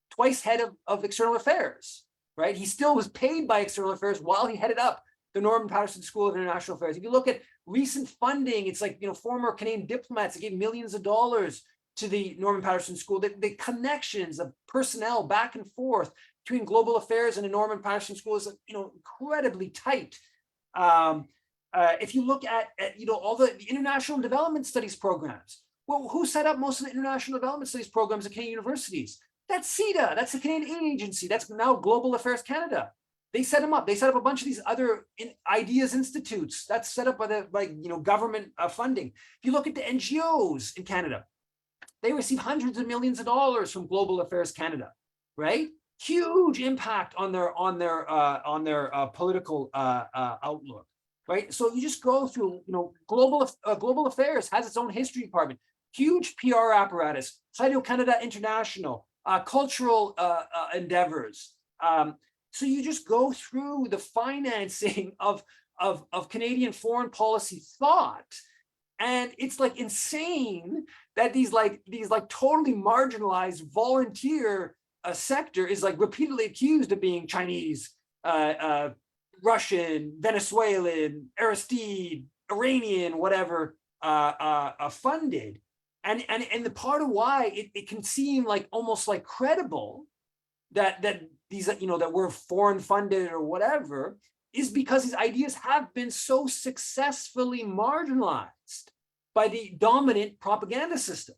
twice head of external affairs, right? He still was paid by external affairs while he headed up the Norman Paterson School of International Affairs. If you look at recent funding, it's like, former Canadian diplomats that gave millions of dollars to the Norman Paterson School. The connections of personnel back and forth between global affairs and the Norman Paterson School is, incredibly tight. If you look at all the international development studies programs, well, who set up most of the international development studies programs at Canadian universities? That's CETA. That's the Canadian Aid Agency. That's now Global Affairs Canada. They set them up. They set up a bunch of these other ideas institutes. That's set up by the government funding. If you look at the NGOs in Canada, they receive hundreds of millions of dollars from Global Affairs Canada, right? Huge impact on their political outlook, right? So you just go through, Global Affairs has its own history department, huge PR apparatus, Canada International, cultural endeavors. So you just go through the financing of Canadian foreign policy thought, and it's like insane that these totally marginalized volunteer sector is like repeatedly accused of being Chinese, Russian, Venezuelan, Aristide, Iranian, whatever, funded. And the part of why it can seem like almost like credible that these, that we're foreign funded or whatever, is because these ideas have been so successfully marginalized by the dominant propaganda system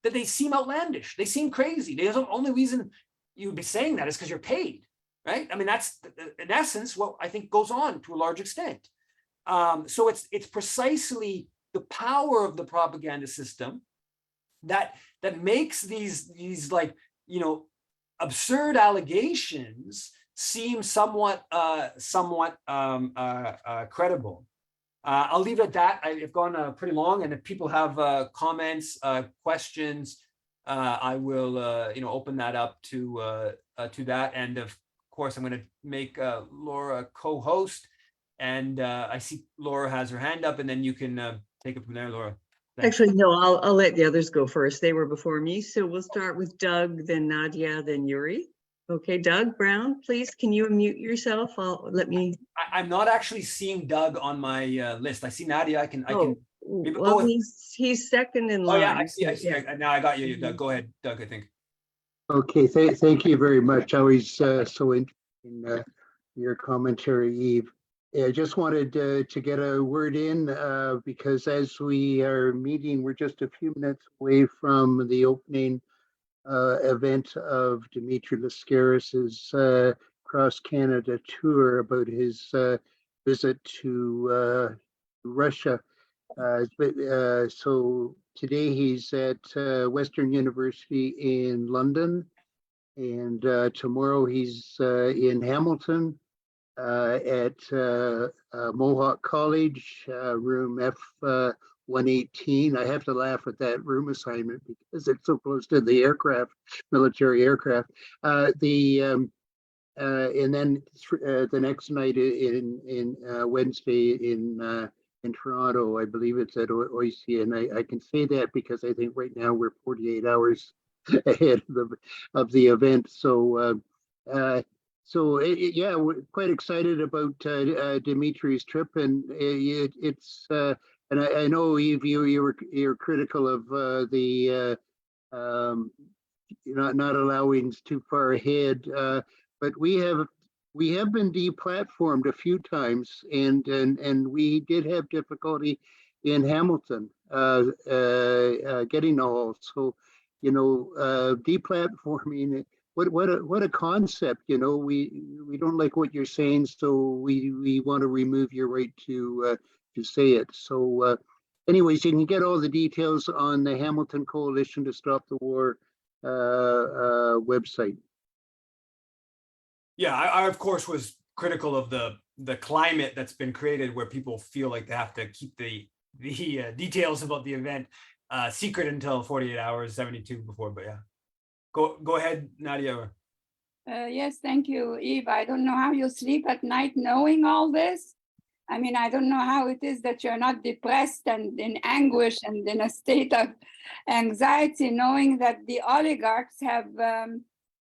that they seem outlandish. They seem crazy. The only reason you would be saying that is because you're paid, right? I mean, that's in essence what I think goes on to a large extent. So it's precisely the power of the propaganda system that makes these absurd allegations seem somewhat credible. I'll leave it at that. I've gone pretty long, and if people have comments, questions, I will open that up to that. And of course, I'm going to make Laura co-host, and I see Laura has her hand up, and then you can take it from there, Laura. Thanks. Actually, no, I'll let the others go first. They were before me. So we'll start with Doug, then Nadia, then Yuri. Okay, Doug Brown, please, can you unmute yourself? I'm not actually seeing Doug on my list. I see Nadia. I can well, he's second in line. Oh yeah, I see. Yeah. Now I got you, Doug. Go ahead, Doug, I think. Okay, thank you very much. Always so interesting your commentary, Eve. I just wanted to get a word in because as we are meeting, we're just a few minutes away from the opening event of Dimitri Lascaris's cross Canada tour about his visit to Russia. So today he's at Western University in London, and tomorrow he's in Hamilton at Mohawk College, room F-118. I have to laugh at that room assignment because it's so close to the aircraft, military aircraft. And then the next night in Wednesday in Toronto, I believe it's at OIC, and I can say that because I think right now we're 48 hours ahead of the event. So yeah, we're quite excited about Dimitri's trip, and it's and I know Eve, you're critical of the not allowing too far ahead, but we have been deplatformed a few times, and we did have difficulty in Hamilton getting the hall. So deplatforming. What a concept, we don't like what you're saying, so we want to remove your right to say it. So anyways, you can get all the details on the Hamilton Coalition to Stop the War website. Yeah, I of course was critical of the climate that's been created where people feel like they have to keep the details about the event secret until 48 hours, 72 before, but yeah. Go ahead, Nadia. Yes, thank you, Eve. I don't know how you sleep at night knowing all this. I mean, I don't know how it is that you're not depressed and in anguish and in a state of anxiety, knowing that the oligarchs have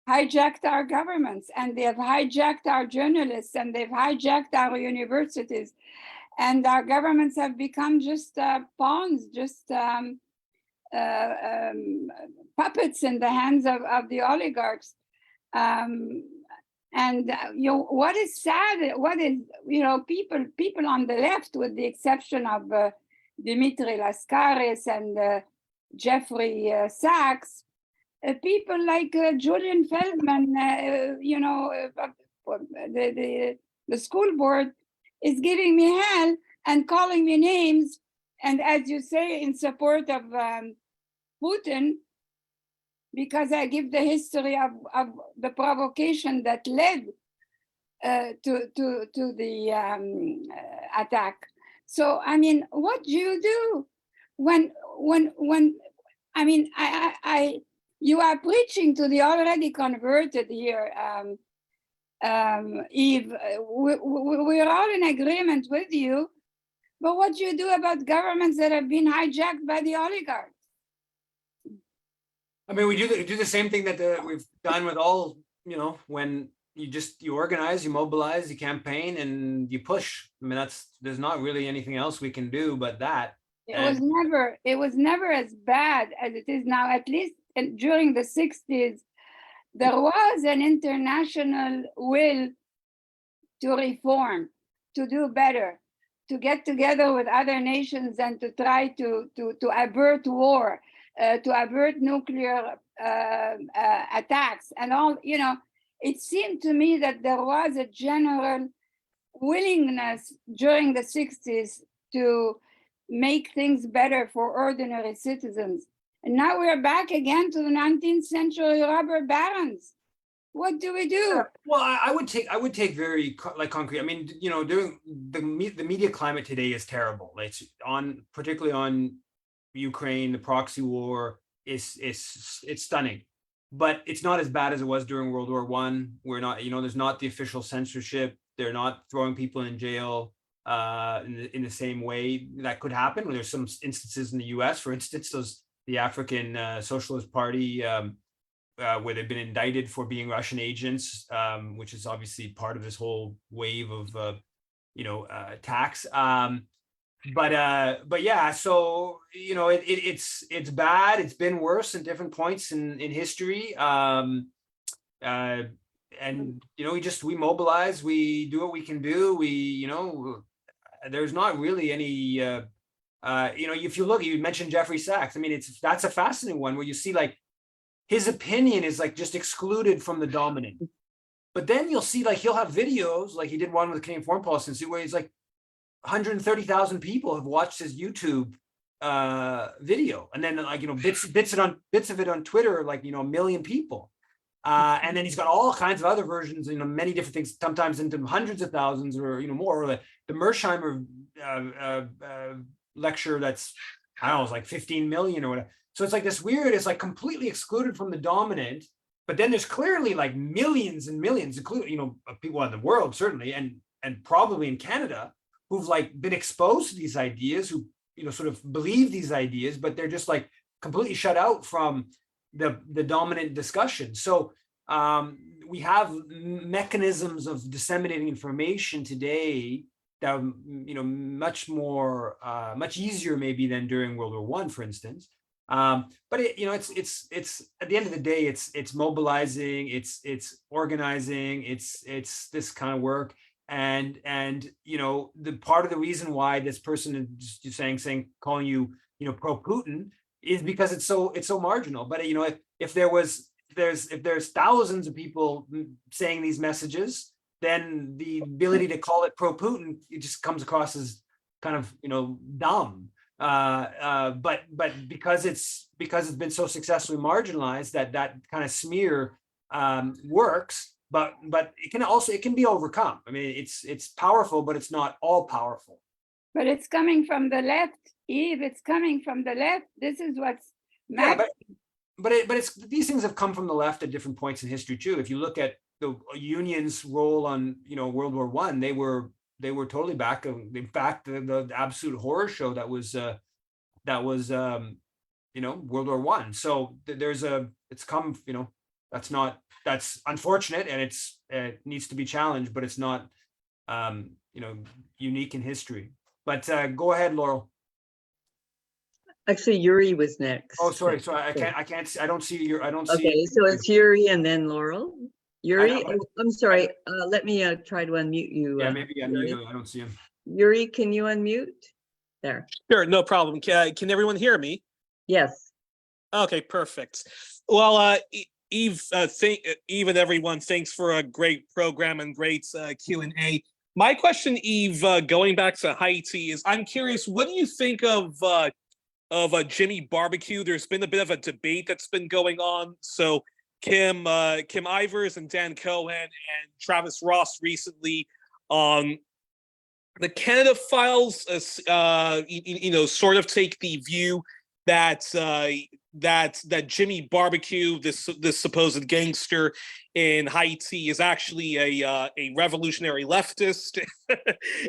hijacked our governments, and they have hijacked our journalists, and they've hijacked our universities, and our governments have become just pawns, just puppets in the hands of the oligarchs. What is sad, people on the left, with the exception of Dimitri Lascaris and Jeffrey Sachs, people like Julian Feldman, the school board is giving me hell and calling me names. And as you say, in support of Putin, because I give the history of the provocation that led to the attack. So, I mean, what do you do when I mean, you are preaching to the already converted here, Eve. We're all in agreement with you, but what do you do about governments that have been hijacked by the oligarchs? I mean, we do the same thing that we've done with all, when you organize, you mobilize, you campaign, and you push. I mean, there's not really anything else we can do but that. It was never as bad as it is now. At least during the 60s, there was an international will to reform, to do better, to get together with other nations and to try to avert war, to avert nuclear attacks and all. It seemed to me that there was a general willingness during the 60s to make things better for ordinary citizens. And now we're back again to the 19th century robber barons. What do we do? Well, I would take very concrete. I mean, during the media climate today is terrible. It's particularly on Ukraine, the proxy war is stunning, but it's not as bad as it was during World War I. We're not, there's not the official censorship. They're not throwing people in jail in the same way that could happen. There's some instances in the U.S., for instance, the African Socialist Party, where they've been indicted for being Russian agents, which is obviously part of this whole wave of attacks. But yeah, so it's bad. It's been worse in different points in history. And we mobilize, we do what we can do. There's not really any if you look, you mentioned Jeffrey Sachs. I mean, that's a fascinating one where you see like his opinion is like just excluded from the dominant. But then you'll see like he'll have videos, like he did one with Canadian Foreign Policy Institute, where he's like 130,000 people have watched his YouTube video, and then like bits of it on Twitter, like 1 million people. And then he's got all kinds of other versions, many different things, sometimes into hundreds of thousands or more. Or the Mersheimer lecture that's, I don't know, it's like 15 million or whatever. So it's like this weird, it's like completely excluded from the dominant, but then there's clearly like millions and millions, including, people in the world, certainly, and probably in Canada, who've like been exposed to these ideas, who, sort of believe these ideas, but they're just like completely shut out from the dominant discussion. So we have mechanisms of disseminating information today that are, much easier maybe than during World War I, for instance. But it's at the end of the day, it's mobilizing, it's organizing, it's this kind of work. And the part of the reason why this person is calling you, pro-Putin, is because it's so marginal. But if there's thousands of people saying these messages, then the ability to call it pro-Putin, it just comes across as kind of dumb. But because it's been so successfully marginalized, that kind of smear works. But it can be overcome. I mean, it's powerful, but it's not all powerful. But it's coming from the left, Eve. It's coming from the left. This is what's but these things have come from the left at different points in history too. If you look at the Union's role on World War I, they were totally back. They backed the absolute horror show that was World War I. So it's come, that's unfortunate, and it needs to be challenged, but it's not unique in history. But go ahead, Laurel. Actually, Yuri was next. Oh, sorry. I can't. I don't see your. I don't see. Okay, so it's Yuri and then Laurel. Yuri, I'm sorry. Let me try to unmute you. Yeah, maybe unmute. I don't see him. Yuri, can you unmute? There. Sure, no problem. Can everyone hear me? Yes. Okay, perfect. Well, Eve, Eve and everyone, thanks for a great program and great Q&A. My question, Eve, going back to Haiti, is I'm curious, what do you think of Jimmy Barbecue? There's been a bit of a debate that's been going on. So Kim Ivers and Dan Cohen and Travis Ross recently on the Canada Files, sort of take the view that that Jimmy Barbecue, this supposed gangster in Haiti, is actually a revolutionary leftist,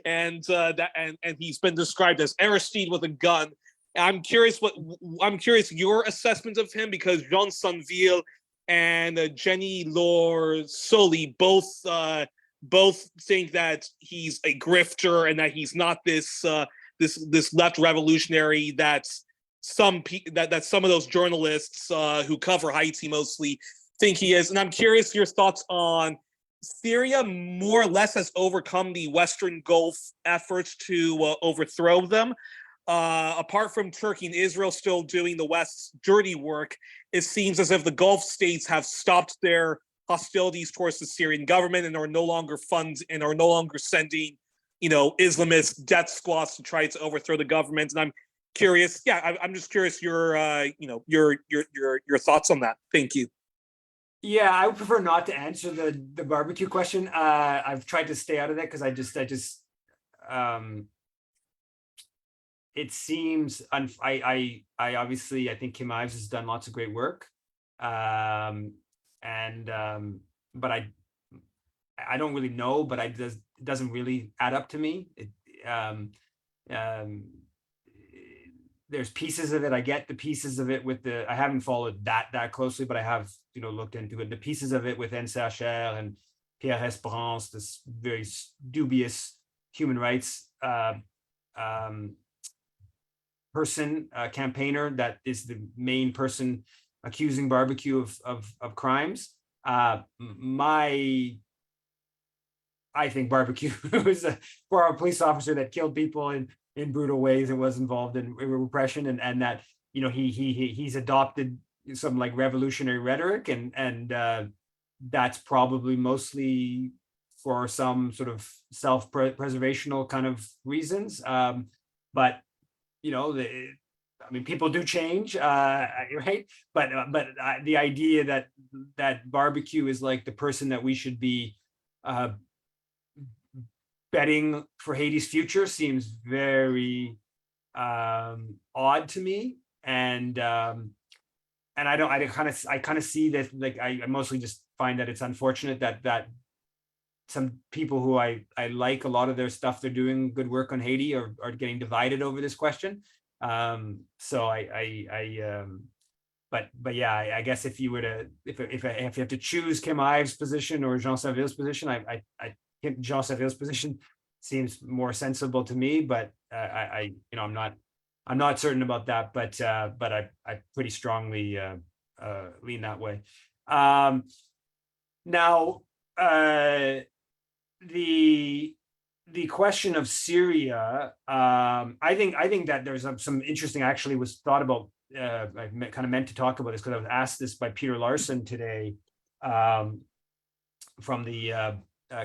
and he's been described as Aristide with a gun. I'm curious your assessment of him, because Jean Sonville and Jenny Laure Soli both think that he's a grifter and that he's not this left revolutionary that some of those journalists who cover Haiti mostly think he is. And I'm curious your thoughts on Syria more or less has overcome the Western Gulf efforts to overthrow them. Apart from Turkey and Israel still doing the West's dirty work, it seems as if the Gulf states have stopped their hostilities towards the Syrian government and are no longer sending, Islamist death squads to try to overthrow the government. And I'm curious, I'm just curious your thoughts on that. Thank you. Yeah, I would prefer not to answer the barbecue question. I've tried to stay out of that because it seems I obviously I think Kim Ives has done lots of great work, but I don't really know, but it doesn't really add up to me. There's pieces of it. I get the pieces of it with I haven't followed that closely, but I have looked into it. The pieces of it with NCHR and Pierre Esperance, this very dubious human rights campaigner that is the main person accusing barbecue of crimes. I think barbecue was a former police officer that killed people in brutal ways and was involved in repression, and that he's adopted some like revolutionary rhetoric, and that's probably mostly for some sort of self-preservational kind of reasons. But people do change, right? But the idea that barbecue is like the person that we should be betting for Haiti's future seems very odd to me, and I kind of see that, like, I mostly just find that it's unfortunate that some people who I like a lot of their stuff, they're doing good work on Haiti, are getting divided over this question. So but yeah, I guess if you have to choose Kim Ives' position or Jean Saville's position, I think Jean Saville's position seems more sensible to me, but I'm not certain about that, but I pretty strongly lean that way. Now, the question of Syria, I think that there's some interesting, actually was thought about, I kind of meant to talk about this because I was asked this by Peter Larson today, from the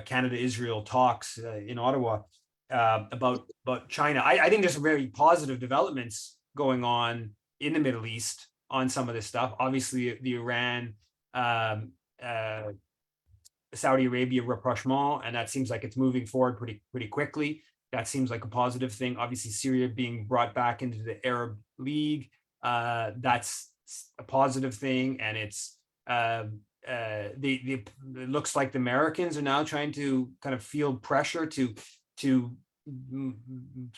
Canada-Israel talks in Ottawa, about China. I think there's some very positive developments going on in the Middle East on some of this stuff. Obviously, the Iran, Saudi Arabia rapprochement, and that seems like it's moving forward pretty quickly. That seems like a positive thing. Obviously, Syria being brought back into the Arab League, that's a positive thing, and it's it looks like the Americans are now trying to kind of feel pressure to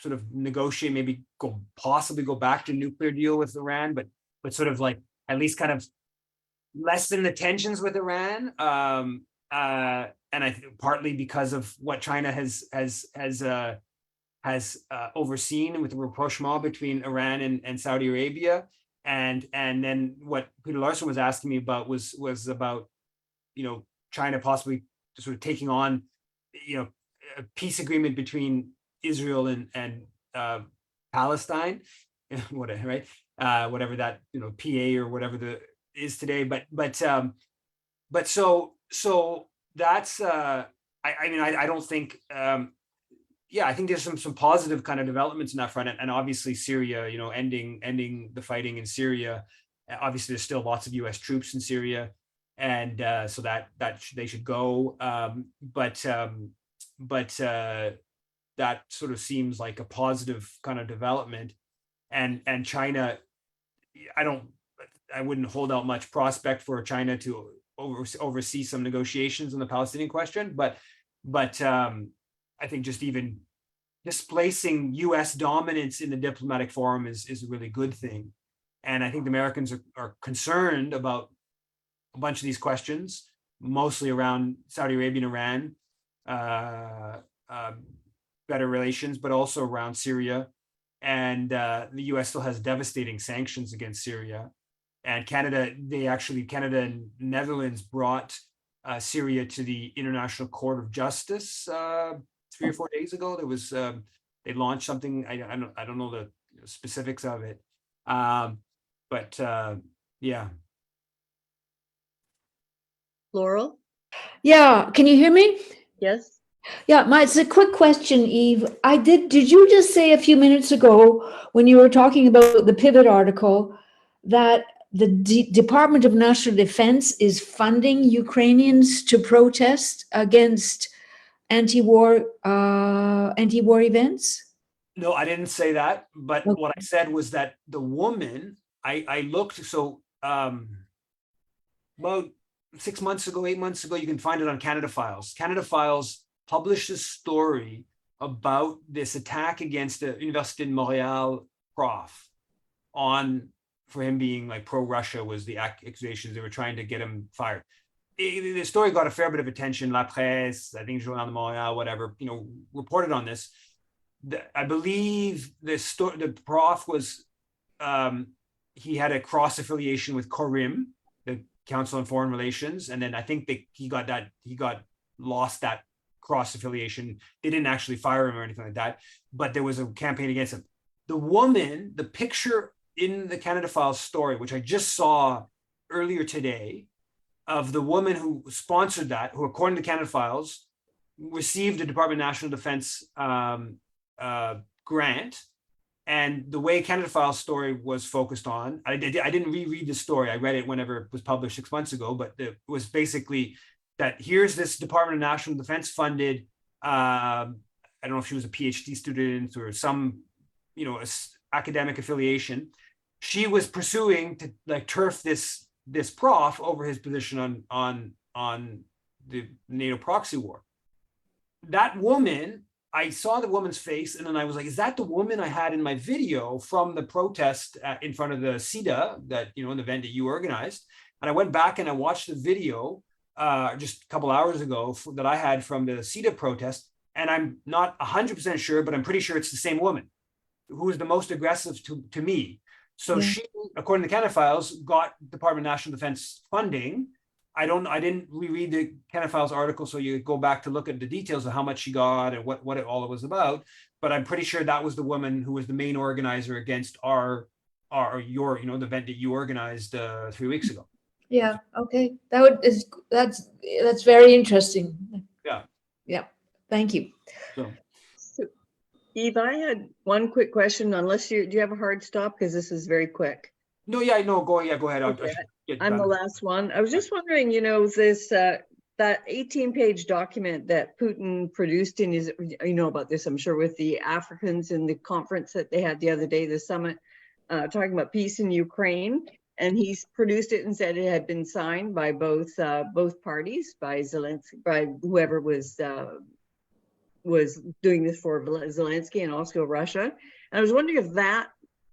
sort of negotiate, maybe possibly go back to a nuclear deal with Iran, but sort of like at least kind of lessen the tensions with Iran. And I think partly because of what China has overseen with the rapprochement between Iran and Saudi Arabia, and then what Peter Larson was asking me about was about China possibly sort of taking on a peace agreement between Israel and Palestine, whatever, right? Whatever that PA or whatever the is today. But so that's I mean I don't think yeah, I think there's some positive kind of developments in that front, and obviously Syria, you know, ending the fighting in Syria. Obviously, there's still lots of U.S. troops in Syria, and so they should go. But that sort of seems like a positive kind of development, and China, I wouldn't hold out much prospect for China to oversee some negotiations on the Palestinian question, but I think just even displacing U.S. dominance in the diplomatic forum is a really good thing. And I think the Americans are concerned about a bunch of these questions, mostly around Saudi Arabia and Iran, better relations, but also around Syria. And the U.S. still has devastating sanctions against Syria. And Canada and Netherlands brought Syria to the International Court of Justice 3 or 4 days ago. There was they launched something. I don't know the specifics of it, but yeah. Laurel? Yeah, can you hear me? Yes? Yeah, it's a quick question, Eve. Did you just say a few minutes ago when you were talking about the Pivot article that the Department of National Defense is funding Ukrainians to protest against anti-war events? No, I didn't say that. But Okay. what I said was that the woman, I looked, so about 6 months ago, 8 months ago, you can find it on Canada Files. Canada Files published a story about this attack against the Université de Montréal prof for him being like pro-Russia was the accusations. They were trying to get him fired. The story got a fair bit of attention. La Presse, I think Journal de Montréal, whatever, you know, reported on this. I believe the prof was, he had a cross affiliation with CORIM, the Council on Foreign Relations, and then I think he lost that cross affiliation. They didn't actually fire him or anything like that, but there was a campaign against him. The woman, the picture in the Canada Files story, which I just saw earlier today, of the woman who sponsored that, who according to Canada Files received a Department of National Defense grant. And the way Canada Files story was focused on, I didn't reread the story. I read it whenever it was published 6 months ago, but it was basically that here's this Department of National Defense funded, I don't know if she was a PhD student or some, you know, academic affiliation. She was pursuing to like turf this prof over his position on the NATO proxy war. That woman, I saw the woman's face, and then I was like, is that the woman I had in my video from the protest in front of the CIDA, that, you know, an event that you organized? And I went back and I watched the video just a couple hours ago that I had from the CIDA protest, and I'm not 100% sure, but I'm pretty sure it's the same woman who was the most aggressive to me. So Yeah. She, according to Canada Files, got Department of National Defense funding. I didn't reread the Canada Files article, so you go back to look at the details of how much she got and what it all was about. But I'm pretty sure that was the woman who was the main organizer against your, you know, the event that you organized 3 weeks ago. Yeah, okay. That's very interesting. Yeah. Yeah, thank you. So Eve, I had one quick question, unless do you have a hard stop? Because this is very quick. no, go ahead. Okay, I'm the last one. I was just wondering, you know, this that 18-page document that Putin produced in his, you know about this, I'm sure, with the Africans in the conference that they had the other day, the summit, talking about peace in Ukraine. And he's produced it and said it had been signed by both parties, by Zelensky, by whoever was doing this for Zelensky, and also Russia. And I was wondering if that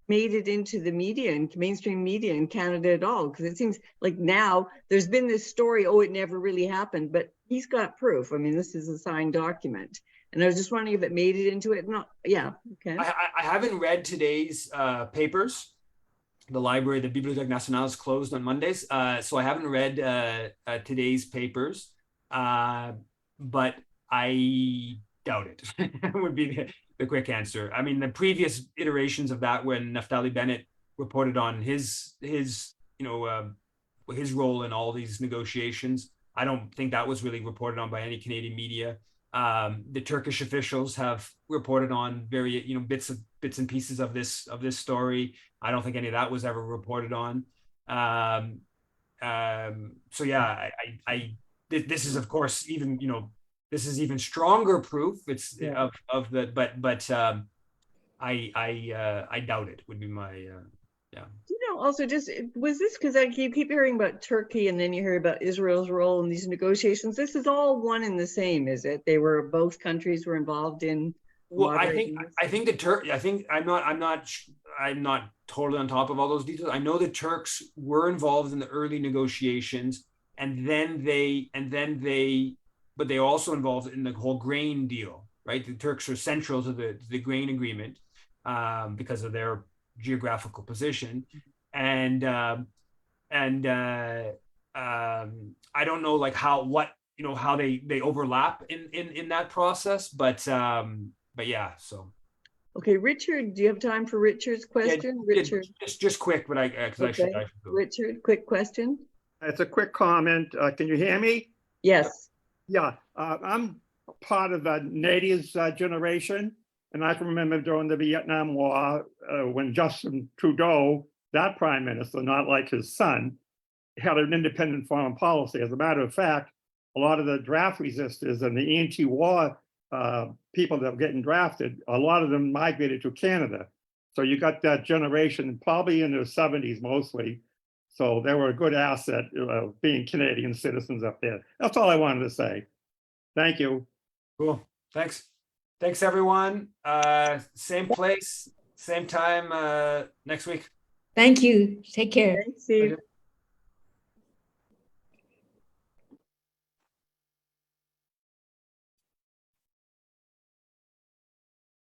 made it into the media and mainstream media in Canada at all, because it seems like now there's been this story, oh, it never really happened, but he's got proof. I mean, this is a signed document. And I was just wondering if it made it into it. Not, yeah, okay. I haven't read today's papers. The library, the Bibliothèque Nationale, is closed on Mondays, so I haven't read today's papers, but I doubt it. Would be the quick answer. I mean, the previous iterations of that, when Naftali Bennett reported on his his role in all these negotiations. I don't think that was really reported on by any Canadian media. The Turkish officials have reported on bits and pieces of this story. I don't think any of that was ever reported on. So yeah, this is of course even this is even stronger proof. It's of the I doubt it would be my Also just was this because you keep hearing about Turkey and then you hear about Israel's role in these negotiations. This is all one and the same, is it? Both countries were involved in. Well, I think I'm not totally on top of all those details. I know the Turks were involved in the early negotiations, but they also involved in the whole grain deal, right? The Turks are central to the grain agreement because of their geographical position, and I don't know like how they overlap in that process, but yeah, so. Okay, Richard, do you have time for Richard's question? Richard, just quick, but I should go. Richard, quick question. It's a quick comment. Can you hear me? Yes. Yeah, I'm part of the natives generation, and I can remember during the Vietnam War when Justin Trudeau, that prime minister, not like his son, had an independent foreign policy. As a matter of fact, a lot of the draft resistors and the anti-war people that were getting drafted, a lot of them migrated to Canada. So you got that generation probably in their 70s mostly. So they were a good asset being Canadian citizens up there. That's all I wanted to say. Thank you. Cool. Thanks everyone. Same place, same time next week. Thank you. Take care. Thanks, Steve. Okay.